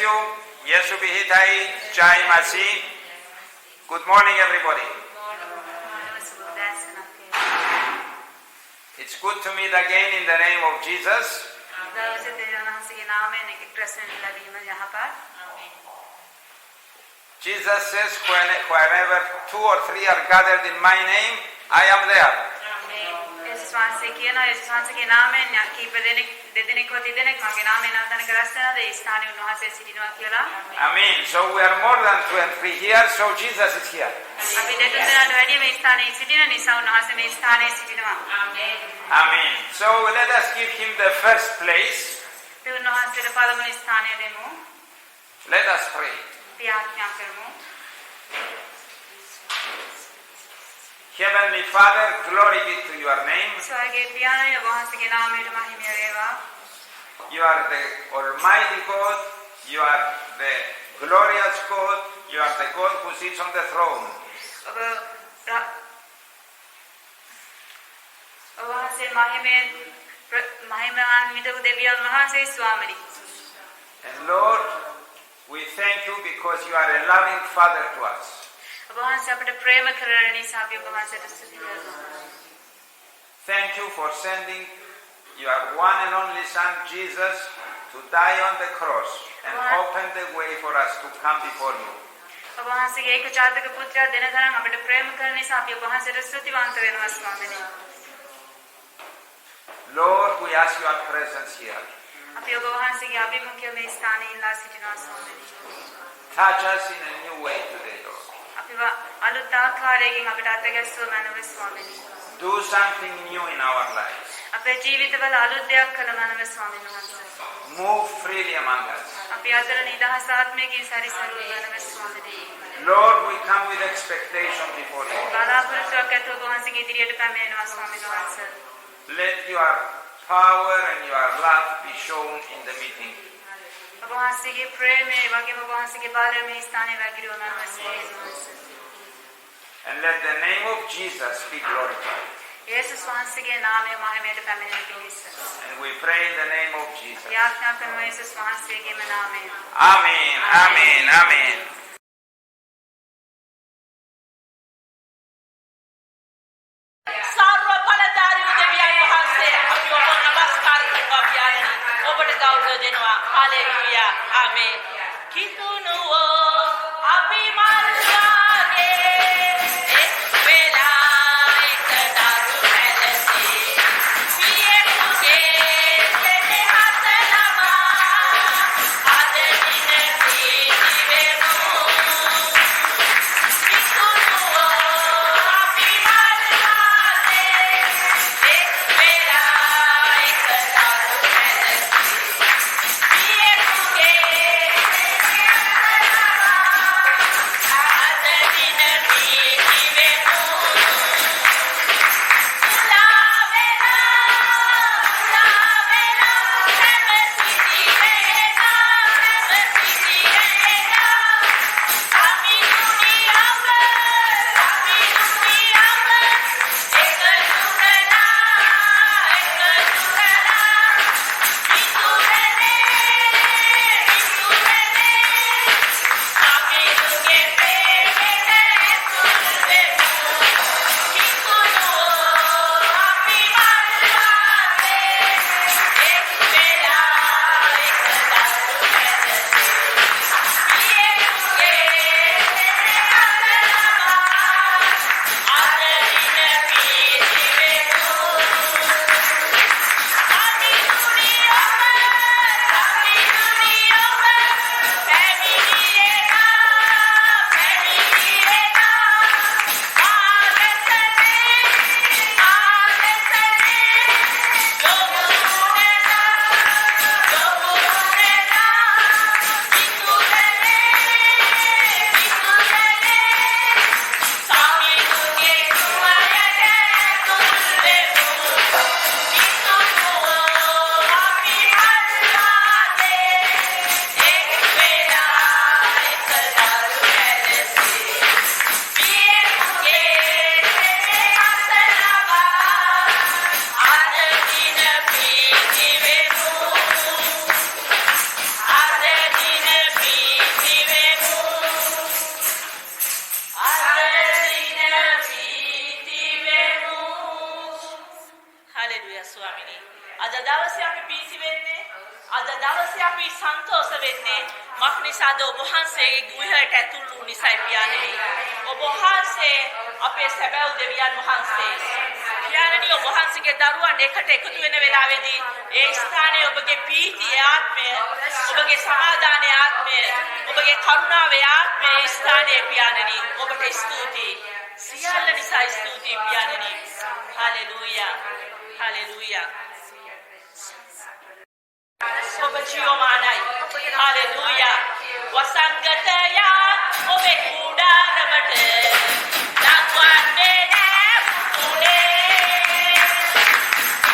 you. Yesu Bihitai, Jai Masi. Good morning, everybody. It's good to meet again in the name of Jesus. Jesus says, wherever 2 or 3 are gathered in my name, I am there. Amen. So we are more than 2 and 3 here, so Jesus is here. Amen. So let us give him the first place. Let us pray. Heavenly Father, glory be to your name. You are the Almighty God. You are the glorious God. You are the God who sits on the throne. And Lord, we thank you because you are a loving Father to us. Thank you for sending your one and only Son, Jesus, to die on the cross and open the way for us to come before you. Lord, we ask your presence here. Touch us in a new way today, Lord. Do something new in our lives. Move freely among us. Lord, we come with expectation before you. Let your power and your love be shown in the meeting. And let the name of Jesus be glorified. And we pray in the name of Jesus. Amen. Amen. Amen. Hallelujah. Amen. Hallelujah स्वामिनी අද දවසේ අපි පීති වෙන්නේ අද දවසේ අපි සන්තෝෂ වෙන්නේ මක්නිසාද ඔබ වහන්සේගේ ගෘහයට ඇතුළු වූ නිසයි පියාණනි ඔබ වහන්සේ අපේ සැබෑ දෙවියන් වහන්සේ පියාණනි ඔබ වහන්සේගේ දරුවන් එකට එකතු වෙන වෙලාවේදී ඒ ස්ථානයේ ඔබගේ පීතිය ආත්මය ඔබගේ සමාදානයේ ආත්මය ඔබගේ කරුණාවේ ආත්මය ඒ ස්ථානයේ පියාණනි ඔබට ස්තුතියි සියල්ල නිසා ස්තුතියි පියාණනි हालेलुया हालेलुया ඔබ ජීවමානයි हालेलुया වසංගතය ඔබේ කුඩාරමට ලක්වන්නේ නැතුනේ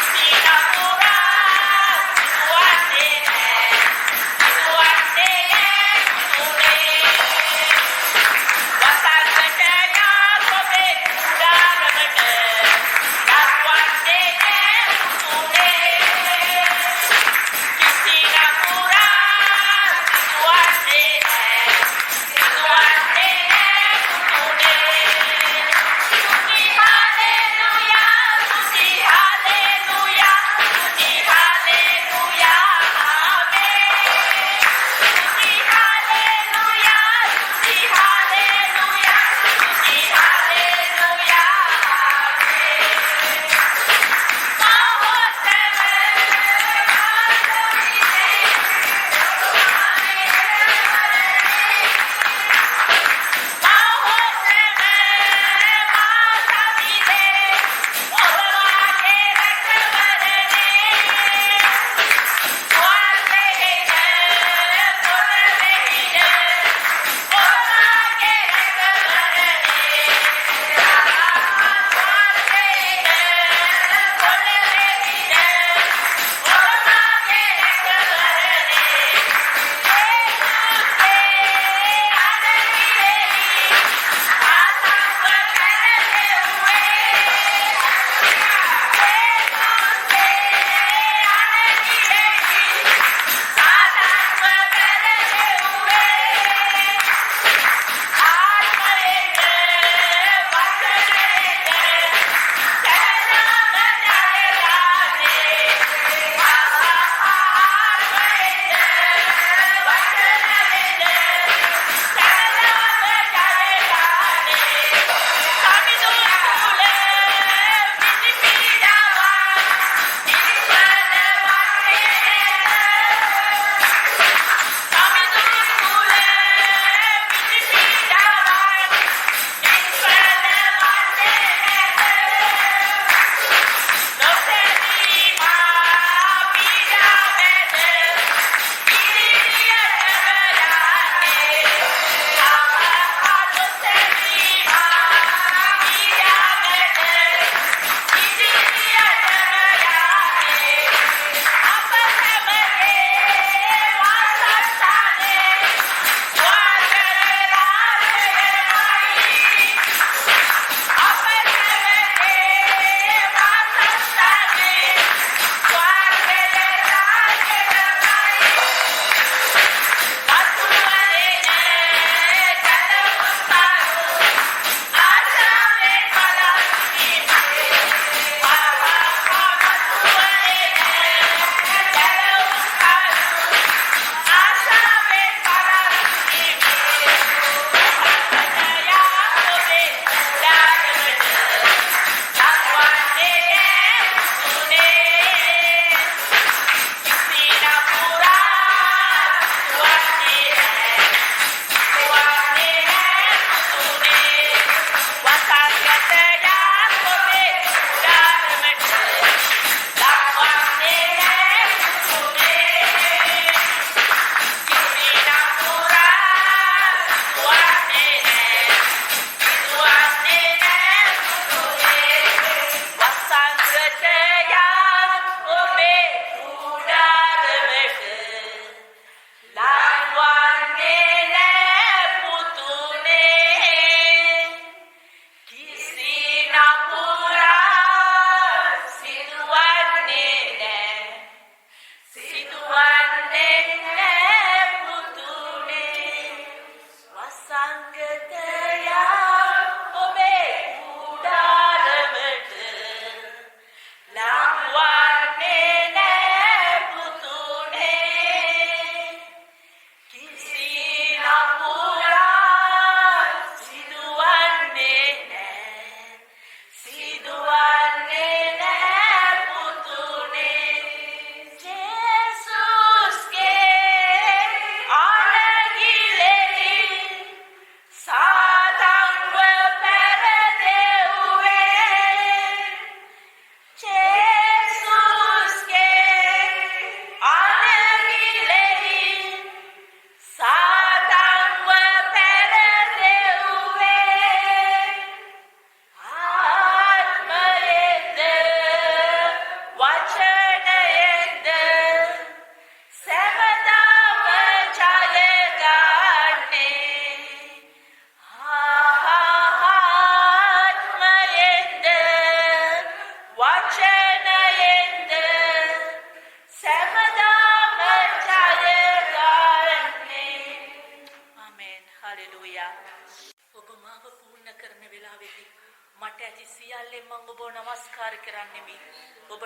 සිනපුරා වන්නේ නැතුනේ වසංගතය ඔබේ කුඩාරමට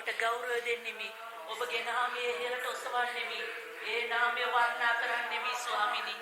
ඔබට ගෞරව දෙන්නෙමි. ඔබගේ නාමයේ ඉහළට ඔසවන්නෙමි. ඒ නාමය වර්ණනා කරන්නෙමි ස්වාමිනී.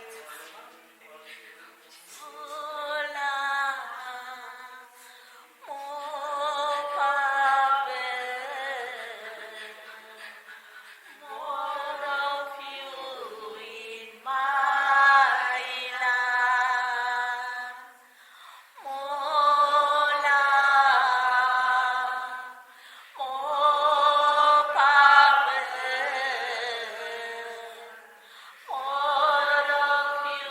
More of you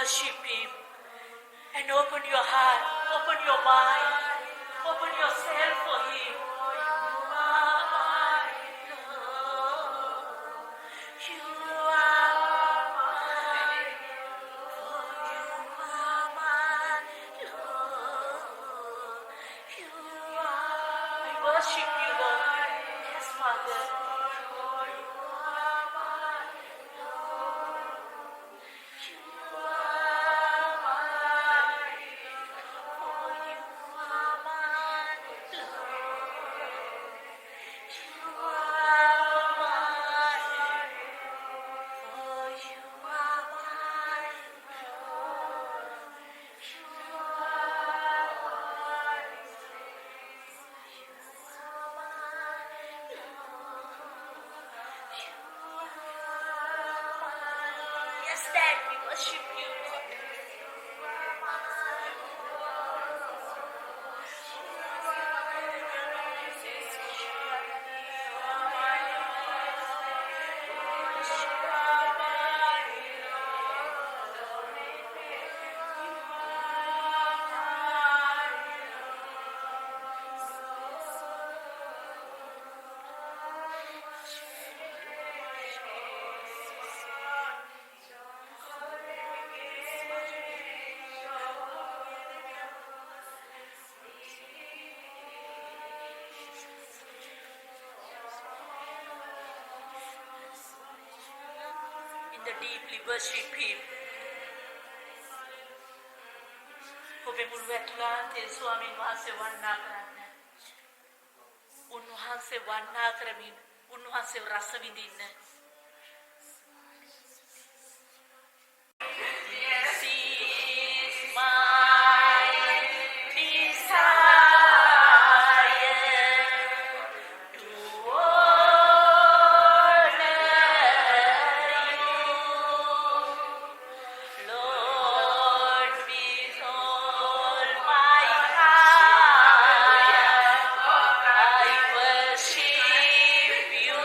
worship Him and open your heart, open your mind, open yourself for Him. You are my Lord. You are my Lord. You are my Lord. You are. We worship you, Lord. Yes, Father. Yes, Dad, we worship you, Lord. In the deeply worship Him. ඔබේ මුළු ඇතුළාන්තයේ ස්වාමීන් වහන්සේ වන්දනා කරන්න. උන්වහන්සේ වන්දනා කරමින් උන්වහන්සේ රස විඳින්න. This is my desire to honor you, Lord, with all my heart. I worship you.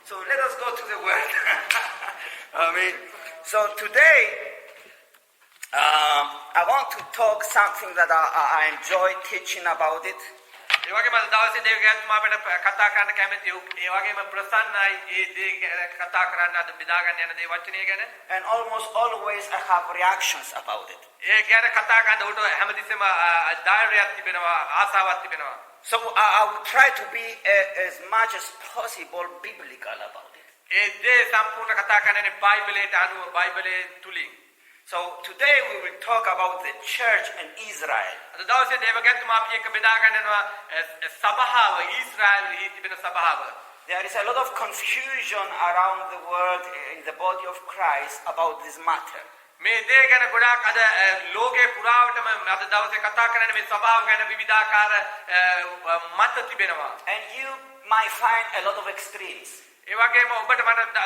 So let us go to the word. I mean, so today I want to talk something that I enjoy teaching about it. ඒ වගේම අද දවසේ දේවගත්තුමා අපිට කතා කරන්න කැමති ඒ වගේම ප්‍රසන්නයි ඒ දේ කතා කරන්න අද බෙදා ගන්න යන දේ වචනය ගැන And almost always I have reactions about it. ඒ ගැන කතා කරන්න උට හැමතිස්සෙම ධෛර්යයක් තිබෙනවා ආසාවක් තිබෙනවා. So I will try to be as much as possible biblical about it. ඒ දේ සම්පූර්ණ කතා කරන්නේ බයිබලයට අනුව බයිබලයේ තුලින්. So today we will talk about the church and Israel. අද දවසේ දේවගත්තුමා අපි එක්ක බෙදා ගන්නවා සභාව ඊශ්‍රායලයේ තිබෙන සභාව. There is a lot of confusion around the world in the body of Christ about this matter. මේ දේ ගැන ගොඩාක් අද ලෝකේ පුරාවටම අද දවසේ කතා කරන්නේ මේ සභාව ගැන විවිධාකාර මත තිබෙනවා. And you might find a lot of extremes. ඒ වගේම ඔබට මට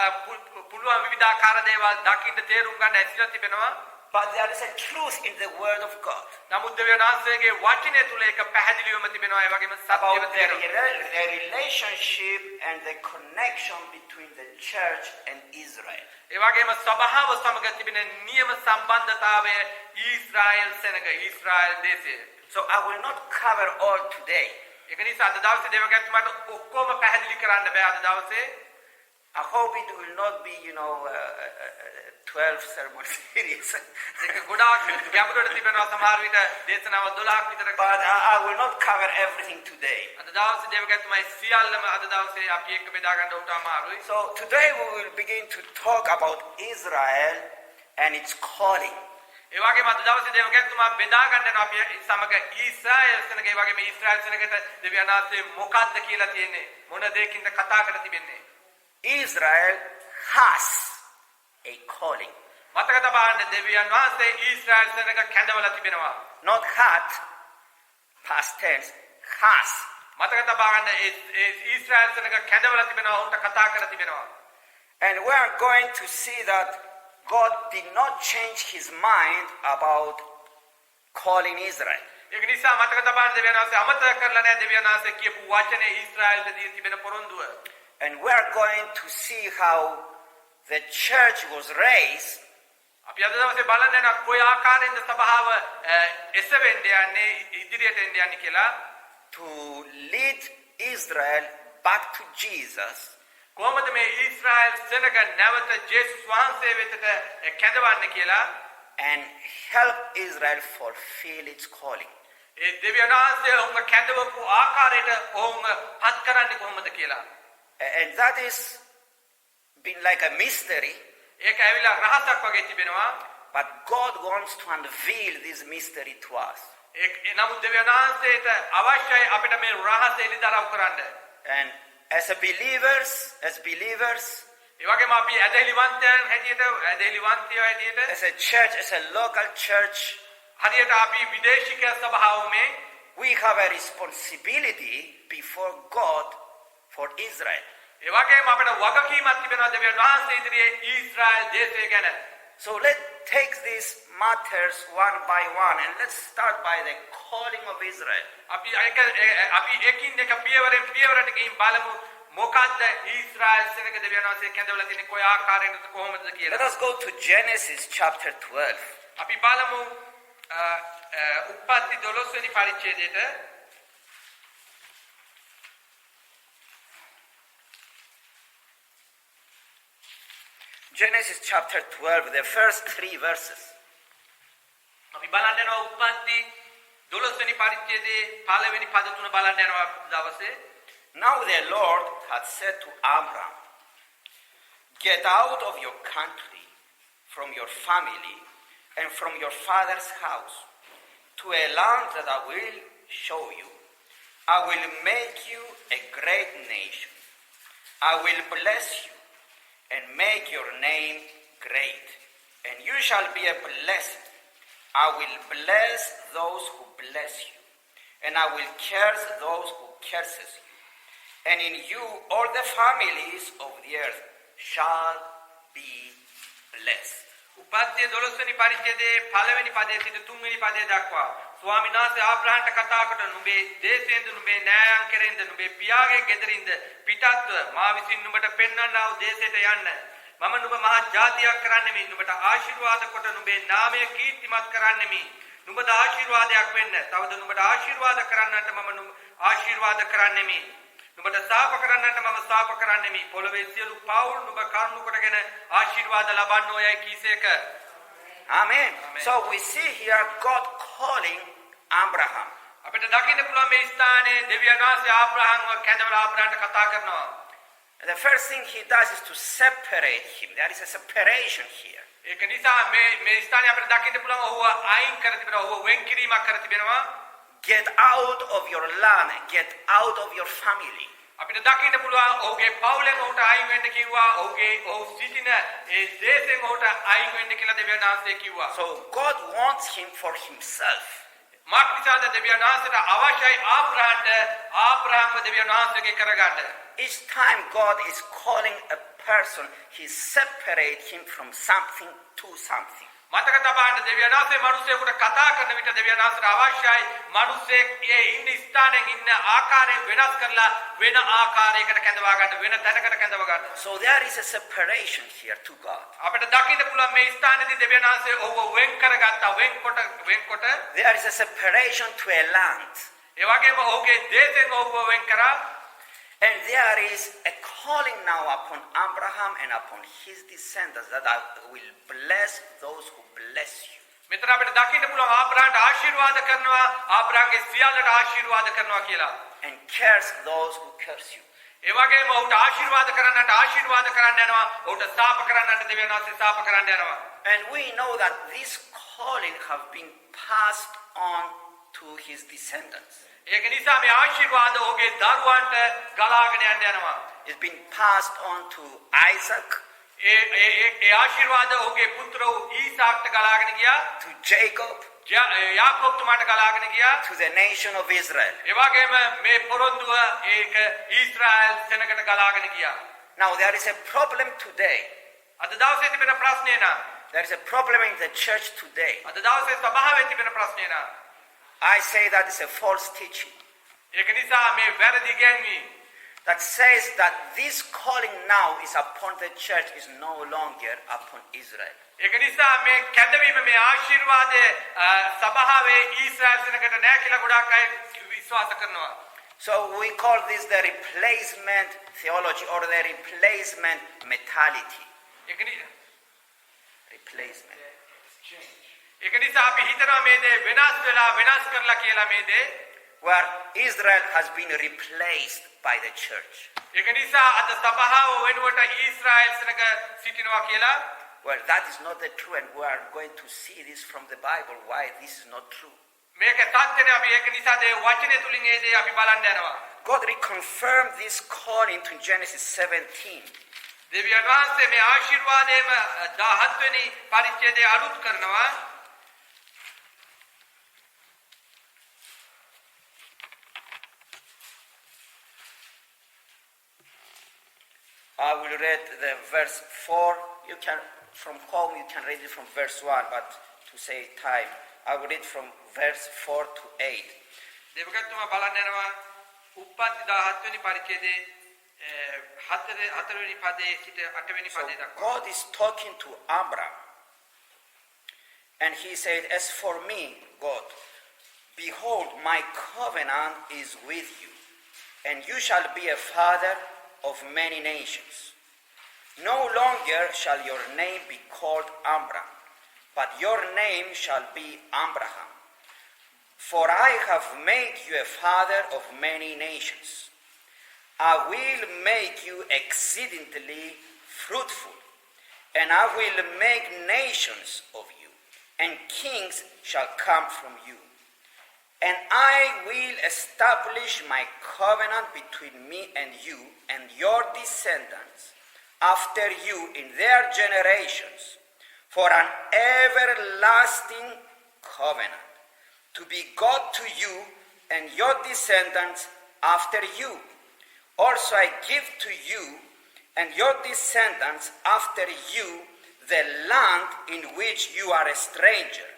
පුළුවන් විවිධාකාර දේවල් දකින්න තේරුම් ගන්න ඇතිලා තිබෙනවා. But there is a truth in the word of God. නමුත් දෙවියන්වහන්සේගේ වචනය තුල එක පැහැදිලිවම තිබෙනවා. ඒ වගේම සත්‍යව the relationship and the connection between the church and Israel. ඒ වගේම සභාව සමග තිබෙන නියම සම්බන්ධතාවය ඊශ්‍රායල් සෙනග ඊශ්‍රායල් දේශය. So I will not cover all today. ඒක නිසා අද දවසේ දේවගත්තුමාට ඔක්කොම පැහැදිලි කරන්න බෑ අද දවසේ. I hope it will not be, 12 sermon series. ඒක ගොඩාක් ගැඹුරට තිබෙනවා සමහර විට දේශනාව 12ක් විතර. But I will not cover everything today. අද දවසේ දේවගත්තුමයි සියල්ලම අද දවසේ අපි එක්ක බෙදා ගන්න උට අමාරුයි. So today we will begin to talk about Israel and its calling. ඒ වගේම අද දවසේ දේවගත්තුමා බෙදා ගන්න යනවා අපි සමග ඊශ්‍රායල් සෙනග ඒ වගේම ඊශ්‍රායල් සෙනගට දෙවියන්වහන්සේ මොකක්ද කියලා තියෙන්නේ මොන දෙයකින්ද කතා කරලා තිබෙන්නේ. Israel has a calling. මතක තබන්න දෙවියන්වහන්සේ ඊශ්‍රායල් සෙනග කැඳවලා තිබෙනවා. Not had, past tense, has. මතක තබන්න ඊශ්‍රායල් සෙනග කැඳවලා තිබෙනවා උන්ට කතා කරලා තිබෙනවා. And we are going to see that God did not change his mind about calling Israel. ඒක නිසා මතක තබන්න දෙවියන්වහන්සේ අමතක කරලා නැහැ දෙවියන්වහන්සේ කියපු වචනේ ඊශ්‍රායල්ට දී තිබෙන පොරොන්දුව. And we are going to see how the church was raised අපි අද දවසේ බලන්න යන කොයි ආකාරයෙන්ද සභාව එසවෙන්න යන්නේ ඉදිරියට එන්න යන්නේ කියලා to lead Israel back to Jesus. කොහොමද මේ ඊශ්‍රායල් සෙනග නැවත ජේසුස් වහන්සේ වෙතට කැඳවන්නේ කියලා and help Israel fulfill its calling. ඒ දෙවියන්වහන්සේ ඔවුන්ව කැඳවපු ආකාරයට ඔවුන්ව පත් කරන්නේ කොහොමද කියලා. And that is been like a mystery. ඒක ඇවිල්ලා රහසක් වගේ තිබෙනවා. But God wants to unveil this mystery to us. ඒ නමුත් දෙවියන්වහන්සේට අවශ්‍යයි අපිට මේ රහස එළිදරව් කරන්න. And as believers, ඒ වගේම අපි ඇදහිලිවන්තයන් හැටියට ඇදහිලිවන්තයෝ හැටියට as a church, as a local church, හරියට අපි විදේශික සභාවුමේ we have a responsibility before God for Israel. ඒ වගේම අපිට වගකීමක් තිබෙනවා දෙවියන් වහන්සේ ඉදිරියේ ඊශ්‍රායල් දේශය ගැන. So let's take these matters one by one and let's start by the calling of Israel. අපි එකින් එක පියවරෙන් පියවරට ගිහින් බලමු මොකක්ද ඊශ්‍රායල් සෙනග දෙවියන් වහන්සේ කැඳවලා තියෙන්නේ කොයි ආකාරයෙන්ද කොහොමද කියලා. Let us go to Genesis chapter 12. අපි බලමු උප්පත්ති 12 වෙනි පරිච්ඡේදයට. Genesis chapter 12, the first 3 verses. අපි බලන්න යනවා උප්පත්ති 12 වෙනි පරිච්ඡේදයේ පළවෙනි පද තුන බලන්න යනවා දවසේ. Now the Lord had said to Abram, get out of your country, from your family, and from your father's house, to a land that I will show you. I will make you a great nation. I will bless you and make your name great, and you shall be a blessing. I will bless those who bless you, and I will curse those who curses you. And in you all the families of the earth shall be blessed. උපත්ති 12 වෙනි පරිච්ඡේදයේ පළවෙනි පදයේ සිට 3 වෙනි පදයේ දක්වා ස්වාමීන් වහන්සේ ආබ්‍රහම්ට කතා කොට නුඹේ දේශයෙන්ද නුඹේ න්‍යායයන් කෙරෙන්ද නුඹේ පියාගේ ගෙදරින්ද පිටත්ව මා විසින් නුඹට පෙන්වන්නා වූ දේශයට යන්න. මම නුඹ මහා ජාතියක් කරන්නෙමි. නුඹට ආශිර්වාද කොට නුඹේ නාමය කීර්තිමත් කරන්නෙමි. නුඹට ආශිර්වාදයක් වෙන්න. තවද නුඹට ආශිර්වාද කරන්නට මම ආශිර්වාද කරන්නෙමි. නුඹට සාප කරන්නට මම සාප කරන්නෙමි. පොළවේ සියලු පවුල් නුඹ කරුණු කොටගෙන ආශිර්වාද ලබන්නෝයයි කීසේක. Amen. So we see here God calling Abraham. අපිට දකින්න පුළුවන් මේ ස්ථානයේ දෙවියන් වහන්සේ ආබ්‍රහම්ව කැඳවලා ආබ්‍රහම්ට කතා කරනවා. And the first thing he does is to separate him. There is a separation here. ඒක නිසා මේ ස්ථානයේ අපිට දකින්න පුළුවන් ඔහුව අයින් කර තිබෙනවා. ඔහුව වෙන් කිරීමක් කර තිබෙනවා. Get out of your land, get out of your family. අපිට දකින්න පුළුවන් ඔහුගේ පවුලෙන් ඔහුට අයින් වෙන්න කිව්වා. ඔහු සිටින ඒ දේශයෙන් ඔහුට අයින් වෙන්න කියලා දෙවියන් වහන්සේ කිව්වා. So God wants him for himself. Mark නිසාද දෙවියන් වහන්සේට අවශ්‍යයි ආබ්‍රහම්ව දෙවියන් වහන්සේගේ කරගන්න. Each time God is calling a person, he separates him from something to something. මතක තබන්න දෙවියන් වහන්සේ මිනිසෙකුට කතා කරන විට දෙවියන් වහන්සේට අවශ්‍යයි මිනිසෙක් ඒ ඉන්න ස්ථානයෙන් ඉන්න ආකාරයෙන් වෙනස් කරලා වෙන ආකාරයකට කැඳවා ගන්න වෙන තැනකට කැඳව ගන්න. So there is a separation here to God. අපිට දකින්න පුළුවන් මේ ස්ථානයේදී දෙවියන් වහන්සේ ඔහුව වෙන් කරගත්තා. වෙන්කොට There is a separation to a land. ඒ වගේම ඔහුගේ දේශයෙන් ඔහුව වෙන් කරා. And there is a calling now upon Abraham and upon his descendants that I will bless those who bless you. මෙතන අපිට දකින්න පුළුවන් ආබ්‍රහම්ට ආශිර්වාද කරනවා. ආබ්‍රහම්ගේ සියල්ලට ආශිර්වාද කරනවා කියලා. And curse those who curse you. ඒ වගේම ඔහුට ආශිර්වාද කරන්නට ආශිර්වාද කරන්න යනවා. ඔහුට සාප කරන්නට දෙවියන් වහන්සේ සාප කරන්න යනවා. And we know that this calling have been passed on to his descendants. ඒක නිසා මේ ආශිර්වාද ඔහුගේ දරුවන්ට ගලාගෙන යනවා. It's been passed on to Isaac, ඒ ආශිර්වාද ඔහුගේ පුත්‍ර වූ ඊසාක්ට ගලාගෙන ගියා. to Jacob, යාකෝබ් තුමාට ගලාගෙන ගියා. to the nation of Israel. ඒ වගේම මේ පොරොන්දුව ඒක ඊශ්‍රායල් සෙනඟට ගලාගෙන ගියා. Now there is a problem today. අද දවසේ තිබෙන ප්‍රශ්නේ නා. There is a problem in the church today. අද දවසේ සභාවේ තිබෙන ප්‍රශ්නේ නා. I say that is a false teaching ඒක නිසා මේ වැරදි ඉගැන්වීම that says that this calling now is upon the church is no longer upon Israel. ඒක නිසා මේ කැඳවීම මේ ආශිර්වාදයේ සභාවේ ඊශ්‍රායල් සෙනඟට නැහැ කියලා ගොඩාක් අය විශ්වාස කරනවා. So we call this the replacement theology or the replacement mentality. Replacement. ඒක නිසා අපි හිතනවා මේ දේ වෙනස් වෙලා වෙනස් කරලා කියලා මේ දේ Where Israel has been replaced by the church. ඒක නිසා අද සභාව වෙනුවට ඊශ්‍රායල් සෙනඟ සිටිනවා කියලා. Well, that is not the true, and we are going to see this from the Bible why this is not true. මේක සත්‍යනේ අපි ඒක නිසා දේ වචනේ තුලින් ඒ දේ අපි බලන්න යනවා. God reconfirmed this calling to Genesis 17. දෙවියන් වහන්සේ මේ ආශිර්වාදයේම 17 වෙනි පරිච්ඡේදය අලුත් කරනවා. I will read the verse 4. You can, from home, you can read it from verse 1, but to save time, I will read from verse 4 to 8. දෙවියන්තුමා බලන්න යනවා උප්පත්ති 17 වෙනි පරිච්ඡේදයේ 4 වෙනි පදයේ සිට 8 වෙනි So පදයේ දක්වා. God is talking to Abraham, and he said, "As for me, God, behold, my covenant is with you, and you shall be a father of many nations. No longer shall your name be called Abram, but your name shall be Abraham. For I have made you a father of many nations. I will make you exceedingly fruitful, and I will make nations of you, and kings shall come from you. And I will establish my covenant between me and you and your descendants after you in their generations for an everlasting covenant, to be God to you and your descendants after you. Also I give to you and your descendants after you the land in which you are a stranger,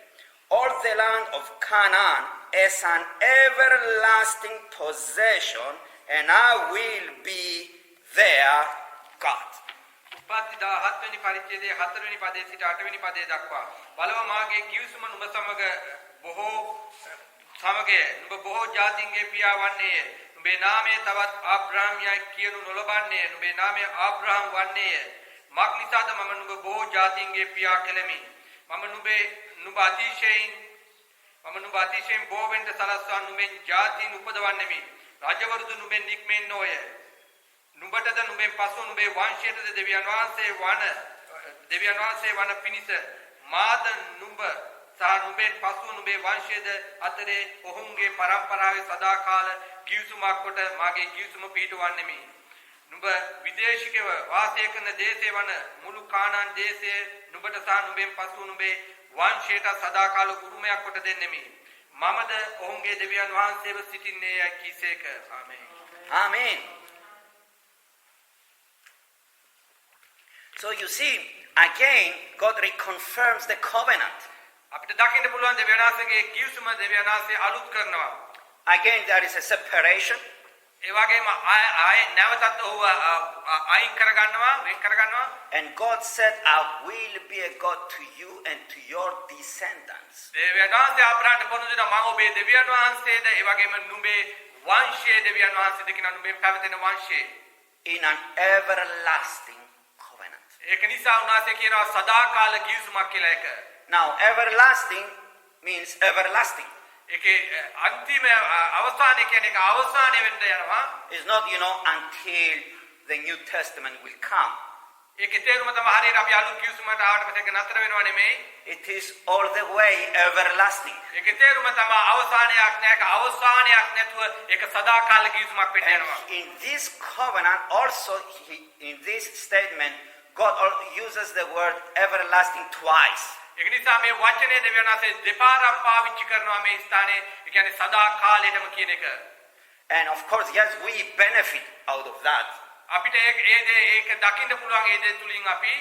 all the land of Canaan, as an everlasting possession, and I will be their God. උපත් 17 වෙනි පරිච්ඡේදයේ 4 වෙනි පදයේ සිට 8 වෙනි පදයේ දක්වා බලව මාගේ කිවිසුම නුඹ සමග බොහෝ සමගය නුඹ බොහෝ ජාතීන්ගේ පියා වන්නේය. නුඹේ නාමය තවත් ආබ්‍රාහම් යයි කියනු නොලබන්නේය. නුඹේ නාමය ආබ්‍රාහම් වන්නේය. මක් නිසාද මම නුඹ බොහෝ ජාතීන්ගේ පියා කෙලෙමි. මම නුඹ අතිශයින් බොහෝ වෙන්න සලස්වා නුඹෙන් ජාතීන් උපදවන්නෙමි. රජවරුද නුඹෙන් නික්මෙන් නොය. නුඹටද නුඹෙන් පසු නුඹේ වංශයටද දෙවියන් වහන්සේ වන පිණිස මාද නුඹ සහ නුඹෙන් පසු නුඹේ වංශයද අතරේ ඔවුන්ගේ පරම්පරාවේ සදාකාල කිවිසුමක් කොට මාගේ කිවිසුම පිහිටවන්නෙමි. නුඹ විදේශිකව වාසය කරන දේශේ වන මුළු කානාන් දේශයේ නුඹට සහ නුඹෙන් පසු නුඹේ වංශයට සදාකාල උරුමයක් කොට දෙන්නෙමි. මමද ඔවුන්ගේ දෙවියන් වහන්සේව සිටින්නේය කීසේක. ආමේන්. Amen. So you see, again, God reconfirms the covenant. අපිට දකින්න පුළුවන් දෙවියන් වහන්සේගේ කිවිසුම දෙවියන් වහන්සේ අලුත් කරනවා. Again, there is a separation. ඒ වගේම ආය නැවතත් ඔහුව අයින් කරගන්නවා, වෙන් කරගන්නවා. And God said, I will be a God to you and to your descendants. දෙවියන් වහන්සේ ආබ්‍රහම්ට පොරොන්දු දෙනවා මම ඔබේ දෙවියන් වහන්සේද ඒ වගේම නුඹේ වංශයේ දෙවියන් වහන්සේද කියන නුඹේ පැවතෙන වංශයේ. In an everlasting covenant. ඒක නිසා උන්වහන්සේ කියනවා සදාකාල කිවිසුමක් කියලා එක. Now, everlasting means everlasting. ඒකේ අන්තිම අවසානය කියන්නේ ඒක අවසානය වෙන්න යනවා. It's not, until the New Testament will come. ඒකේ තේරුම තමයි හරියට අපි අලුත් කිවිසුමට ආවට පස්සේ ඒක නතර වෙනව නෙමෙයි. It is all the way everlasting. ඒකේ තේරුම තමයි අවසානයක් නැහැ. ඒක අවසානයක් නැතුව ඒක සදාකාල කිවිසුමක් වෙන්න යනවා. And in this covenant, also, in this statement, God uses the word everlasting twice. ඒක නිසා මේ වචනේ දෙවියන් වහන්සේ දෙපාරක් පාවිච්චි කරනවා මේ ස්ථානයේ. ඒ කියන්නේ සදාකාලයටම කියන එක. And of course, yes, we benefit out of that. අපිට ඒක දකින්න පුළුවන් ඒ දේ තුලින් අපි.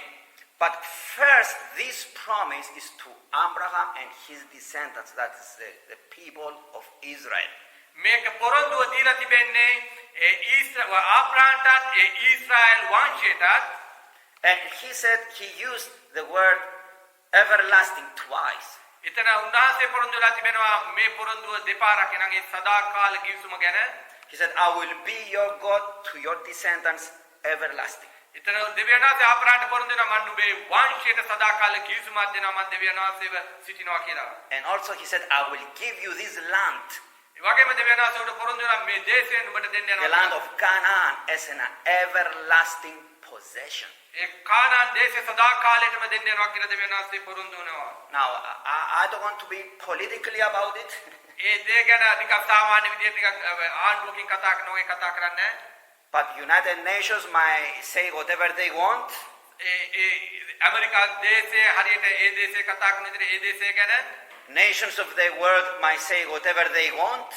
But first, this promise is to Abraham and his descendants, that is the people of Israel. මේක පොරොන්දුව දීලා තිබෙන්නේ ආබ්‍රහම්ටත් Israel වංශයටත්. And he said he used the word everlasting twice. එතන උන්වහන්සේ පොරොන්දුලා තිබෙනවා මේ පොරොන්දුව දෙපාරක් එනං ඒ සදාකාල කිවිසුම ගැන. He said, I will be your God to your descendants everlasting. එතන දෙවියන් වහන්සේ ආබ්‍රහම්ට පොරොන්දු වෙනවා මම නුඹේ වංශයට සදාකාල කිවිසුමක් දෙනවා මම දෙවියන් වහන්සේව සිටිනවා කියලා. And also he said, I will give you this land, ඒ වගේම දෙවියන් වහන්සේට පොරොන්දු වෙනවා මේ දේශය නුඹට දෙන්න the යනවා. land of Canaan, as an everlasting possession. ඒ කානාන් දේශය සදාකාලයටම දෙන්න යනවා කියලා දෙවියන් වහන්සේ පොරොන්දු වෙනවා. Now, I don't want to be politically about it. ඒ දේ ගැන නිකන් සාමාන්‍ය විදිහට නිකන් ආණ්ඩුවකින් කතා කරනවා ඒ කතා කරන්නේ. But United Nations might say whatever they want. America දේශය හරියට ඒ දේශය කතා කරන විදිහට ඒ දේශය ගැන Nations of the world might say whatever they want.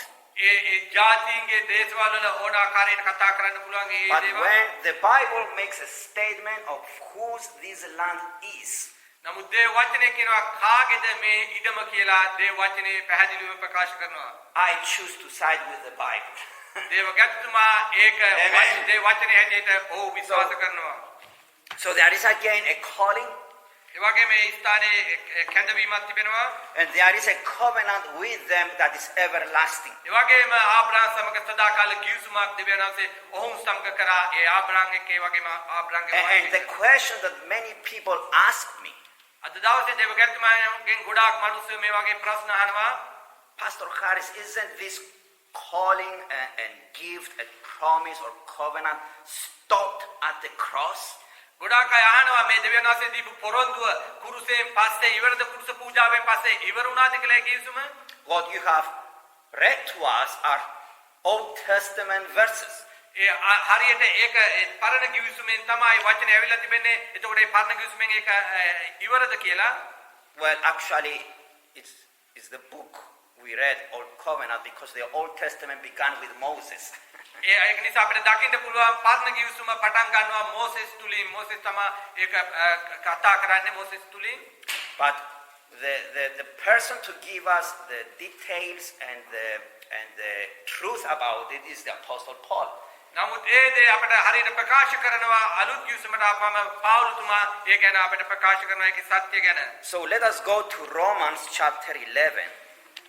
ජාතීන්ගේ දේශවල වල ඕන ආකාරයට කතා කරන්න පුළුවන් ඒ But දේවල්. when the Bible makes a statement of whose this land is, නමුත් දේ වචනේ කියනවා කාගේද මේ ඉඩම කියලා දේ වචනේ පැහැදිලිව ප්‍රකාශ කරනවා. I choose to side with the Bible. දේවගතුමා ඒක දේ වචනේ හැටියට ඔව් විශ්වාස කරනවා. So there is again a calling, ඒ වගේම මේ ස්ථානයේ කැඳවීමක් තිබෙනවා. and there is a covenant with them that is everlasting. ඒ වගේම ආබ්‍රහම් සමග සදාකාල කිවිසුමක් දෙවියන් වහන්සේ ඔවුන් සමග කරා. ඒ ආබ්‍රහම් එක්ක ඒ වගේම ආබ්‍රහම්ගේ And the වංශය. question that many people ask me, අද දවසේ දේවගතුමාගෙන් ගොඩාක් මිනිස්සු මේ වගේ ප්‍රශ්න අහනවා. Pastor Harris, isn't this calling and gift, a promise or covenant stopped at the cross? ගොඩාක් අය අහනවා මේ දෙවියන් වහන්සේ දීපු පොරොන්දුව කුරුසයෙන් පස්සේ ඉවරද කුරුස පූජාවෙන් පස්සේ ඉවර වුණාද කියලා ඒ කිවිසුම? What you have read to us are Old Testament verses. ඒ හරියට ඒක පරණ කිවිසුමෙන් තමයි වචනේ ඇවිල්ලා තිබෙන්නේ. එතකොට ඒ පරණ කිවිසුමෙන් ඒක ඉවරද කියලා? Well, actually, it's the book we read, Old Covenant, because the Old Testament began with Moses. ඒක නිසා අපිට දකින්න පුළුවන් පරණ කිවිසුම පටන් ගන්නවා මෝසෙස් තුලින්. මෝසෙස් තමයි ඒක කතා කරන්නේ මෝසෙස් තුලින්. But the person to give us the details and the truth about it is the Apostle Paul. නමුත් ඒ දේ අපිට හරියට ප්‍රකාශ කරනවා අලුත් කිවිසුමට ආපම පවුලතුමා ඒ ගැන අපිට ප්‍රකාශ කරනවා ඒකේ සත්‍ය ගැන. So let us go to Romans chapter 11.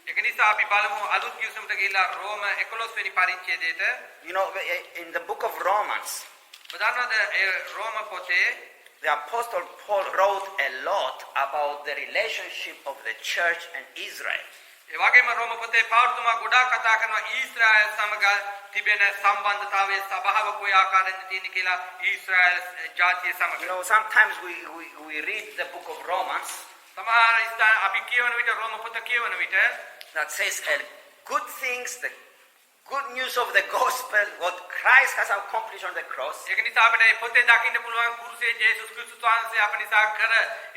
ඒක නිසා අපි බලමු අලුත් කිවිසුමට ගිහිලා රෝම 11 වෙනි පරිච්ඡේදයට. You know, in the book of Romans, බදන්නද ඒ රෝම පොතේ the Apostle Paul wrote a lot about the relationship of the church and Israel. ඒ වගේම රෝම පොතේ පවුලතුමා ගොඩාක් කතා කරනවා ඊශ්‍රායල් සමග තිබෙන සම්බන්ධතාවයේ ස්වභාව කොයි ආකාරයෙන්ද තියෙන්නේ කියලා ඊශ්‍රායල් ජාතිය සමග. You know, sometimes we read the book of Romans සමහර ස්ථාන අපි කියවන විට රෝම පොත කියවන විට that says good things, the good news of the gospel, what Christ has accomplished on the cross. ඒක නිසා අපිට මේ පොතේ දකින්න පුළුවන් කුරුසේ ජේසුස් ක්‍රිස්තුස් වහන්සේ අප නිසා කර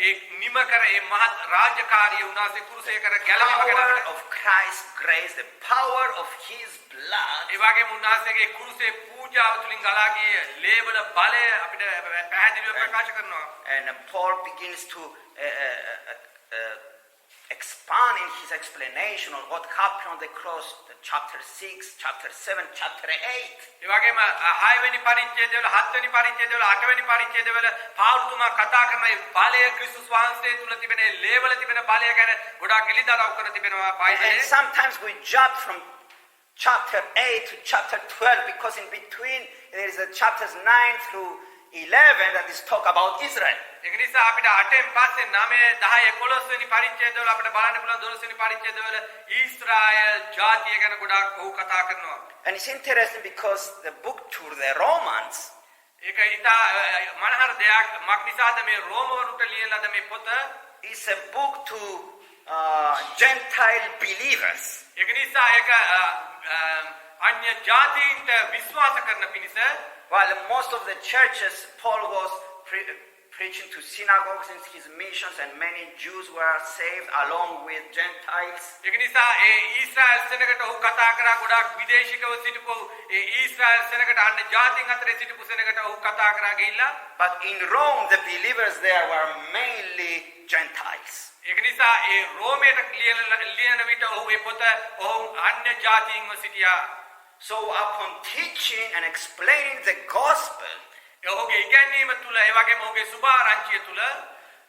ඒ නිම කර ඒ මහත් රාජකාරිය උනාසේ කුරුසේ කර ගැලවීම Power ගැන of Christ's grace, the power of His blood. ඒ වගේම උන්වහන්සේගේ කුරුසේ පූජාව තුලින් ගලාගිය ලේවල බලය අපිට පැහැදිලිව ප්‍රකාශ කරනවා. And Paul begins to expand in his explanation on what happened on the cross, chapter 6, chapter 7, chapter 8. ඒ වගේම 6 වෙනි පරිච්ඡේදවල 7 වෙනි පරිච්ඡේදවල 8 වෙනි පරිච්ඡේදවල පාවුල්තුමා කතා කරන මේ බලය ක්‍රිස්තුස් වහන්සේ තුල තිබෙන ලේවල තිබෙන බලය ගැන ගොඩාක් එළිදරව් කර තිබෙනවා And බයිබලයේ. sometimes we jump from chapter 8 to chapter 12 because in between there is a chapters 9 through 11 that is talk about Israel. ඒක නිසා අපිට 8න් පස්සේ 9 10 11 වෙනි පරිච්ඡේදවල අපිට බලන්න පුළුවන් 12 වෙනි පරිච්ඡේදවල ඊශ්‍රායල් ජාතිය ගැන ගොඩාක් ඔහු කතා කරනවා. And it's interesting because the book to the Romans ඒක ඊට මනහර දෙයක් මක් නිසාද මේ රෝමවරුන්ට ලියන ලද මේ පොත is a book to Gentile believers. ඒක නිසා ඒක අන්‍ය ජාතීන්ට විශ්වාස කරන පිණිස While most of the churches, Paul was preaching to synagogues in his missions, and many Jews were saved along with Gentiles. ඒක නිසා ඒ ඊශ්‍රායල් සෙනගට ඔහු කතා කරා ගොඩාක් විදේශිකව සිටපු ඒ ඊශ්‍රායල් සෙනගට අන්න ජාතීන් අතරේ සිටපු සෙනගට ඔහු කතා කරා ගිහිල්ලා But in Rome, the believers there were mainly Gentiles. ඒක නිසා ඒ රෝමයට ලියන විට ඔහු ඒ පොත ඔහු අන්‍ය ජාතීන්ව සිටියා. So upon teaching and explaining the gospel, ඔහුගේ ඉගැන්වීම තුල ඒ වගේම ඔහුගේ සුභාරංචිය තුල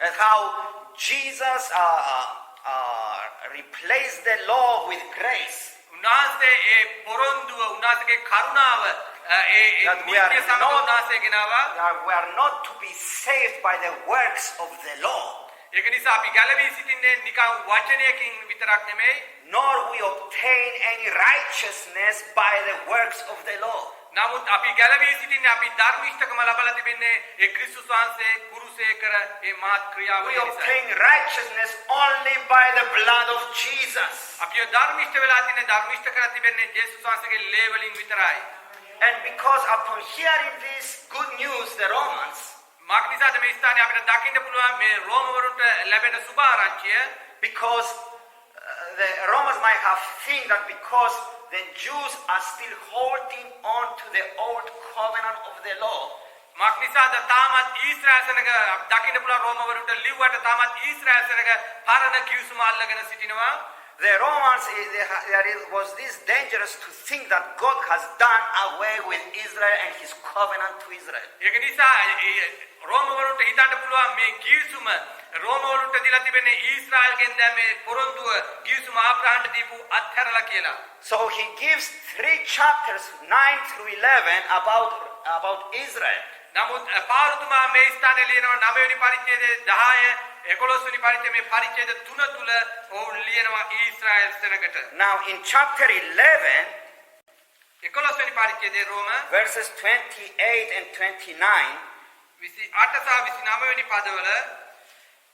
and how Jesus replaced the law with grace. උන්වහන්සේ ඒ පොරොන්දුව උන්වහන්සේගේ කරුණාව ඒ That we are නීතිය සමග not- උන්වහන්සේ ගෙනාවා. We are not to be saved by the works of the law, ඒක නිසා අපි ගැලවී සිටින්නේ නිකන් වචනයකින් විතරක් නෙමෙයි nor we obtain any righteousness by the works of the law. නමුත් අපි ගැලවී සිටින්නේ අපි ධර්මිෂ්ඨකම ලබලා තිබෙන්නේ ඒ ක්‍රිස්තුස් වහන්සේ කුරුසේ කර ඒ මහත් ක්‍රියාව We නිසා. obtain righteousness only by the blood of Jesus. අපි ධර්මිෂ්ඨ වෙලා තින්නේ ධර්මිෂ්ඨ කර තිබෙන්නේ ජේසුස් වහන්සේගේ ලේ වලින් විතරයි. And because upon hearing this good news, the Romans, මක් නිසාද මේ ස්ථානයේ අපිට දකින්න පුළුවන් මේ රෝමවරුන්ට ලැබෙන සුභාරංචිය because the Romans might have think that because the Jews are still holding on to the old covenant of the law, මක් නිසාද තාමත් ඊශ්‍රායල් සෙනග දකින්න පුළුවන් රෝමවරුන්ට ලිව්වට තාමත් ඊශ්‍රායල් සෙනග පරණ කිවිසුම අල්ලගෙන සිටිනවා. the Romans, was this dangerous to think that God has done away with Israel and his covenant to Israel. ඒක නිසා රෝමවරුන්ට හිතන්න පුළුවන් මේ කිවිසුම රෝමවරුන්ට දීලා තිබෙන්නේ ඊශ්‍රායල්ගෙන් දැන් මේ පොරොන්දුව කිවිසුම ආබ්‍රහම්ට දීපු අත්හැරලා කියලා. So he gives 3 chapters 9 through 11 about Israel. නමුත් පාවුලතුමා මේ ස්ථානයේ ලියනවා 9 වෙනි පරිච්ඡේදයේ 10 11 වෙනි පරිච්ඡේදයේ මේ පරිච්ඡේද 3 තුල ඔවුන් ලියනවා ඊශ්‍රායල් සෙනගට. Now in chapter 11, 11 වෙනි පරිච්ඡේදයේ රෝම verses 28 and 29, 28 සහ 29 වෙනි පදවල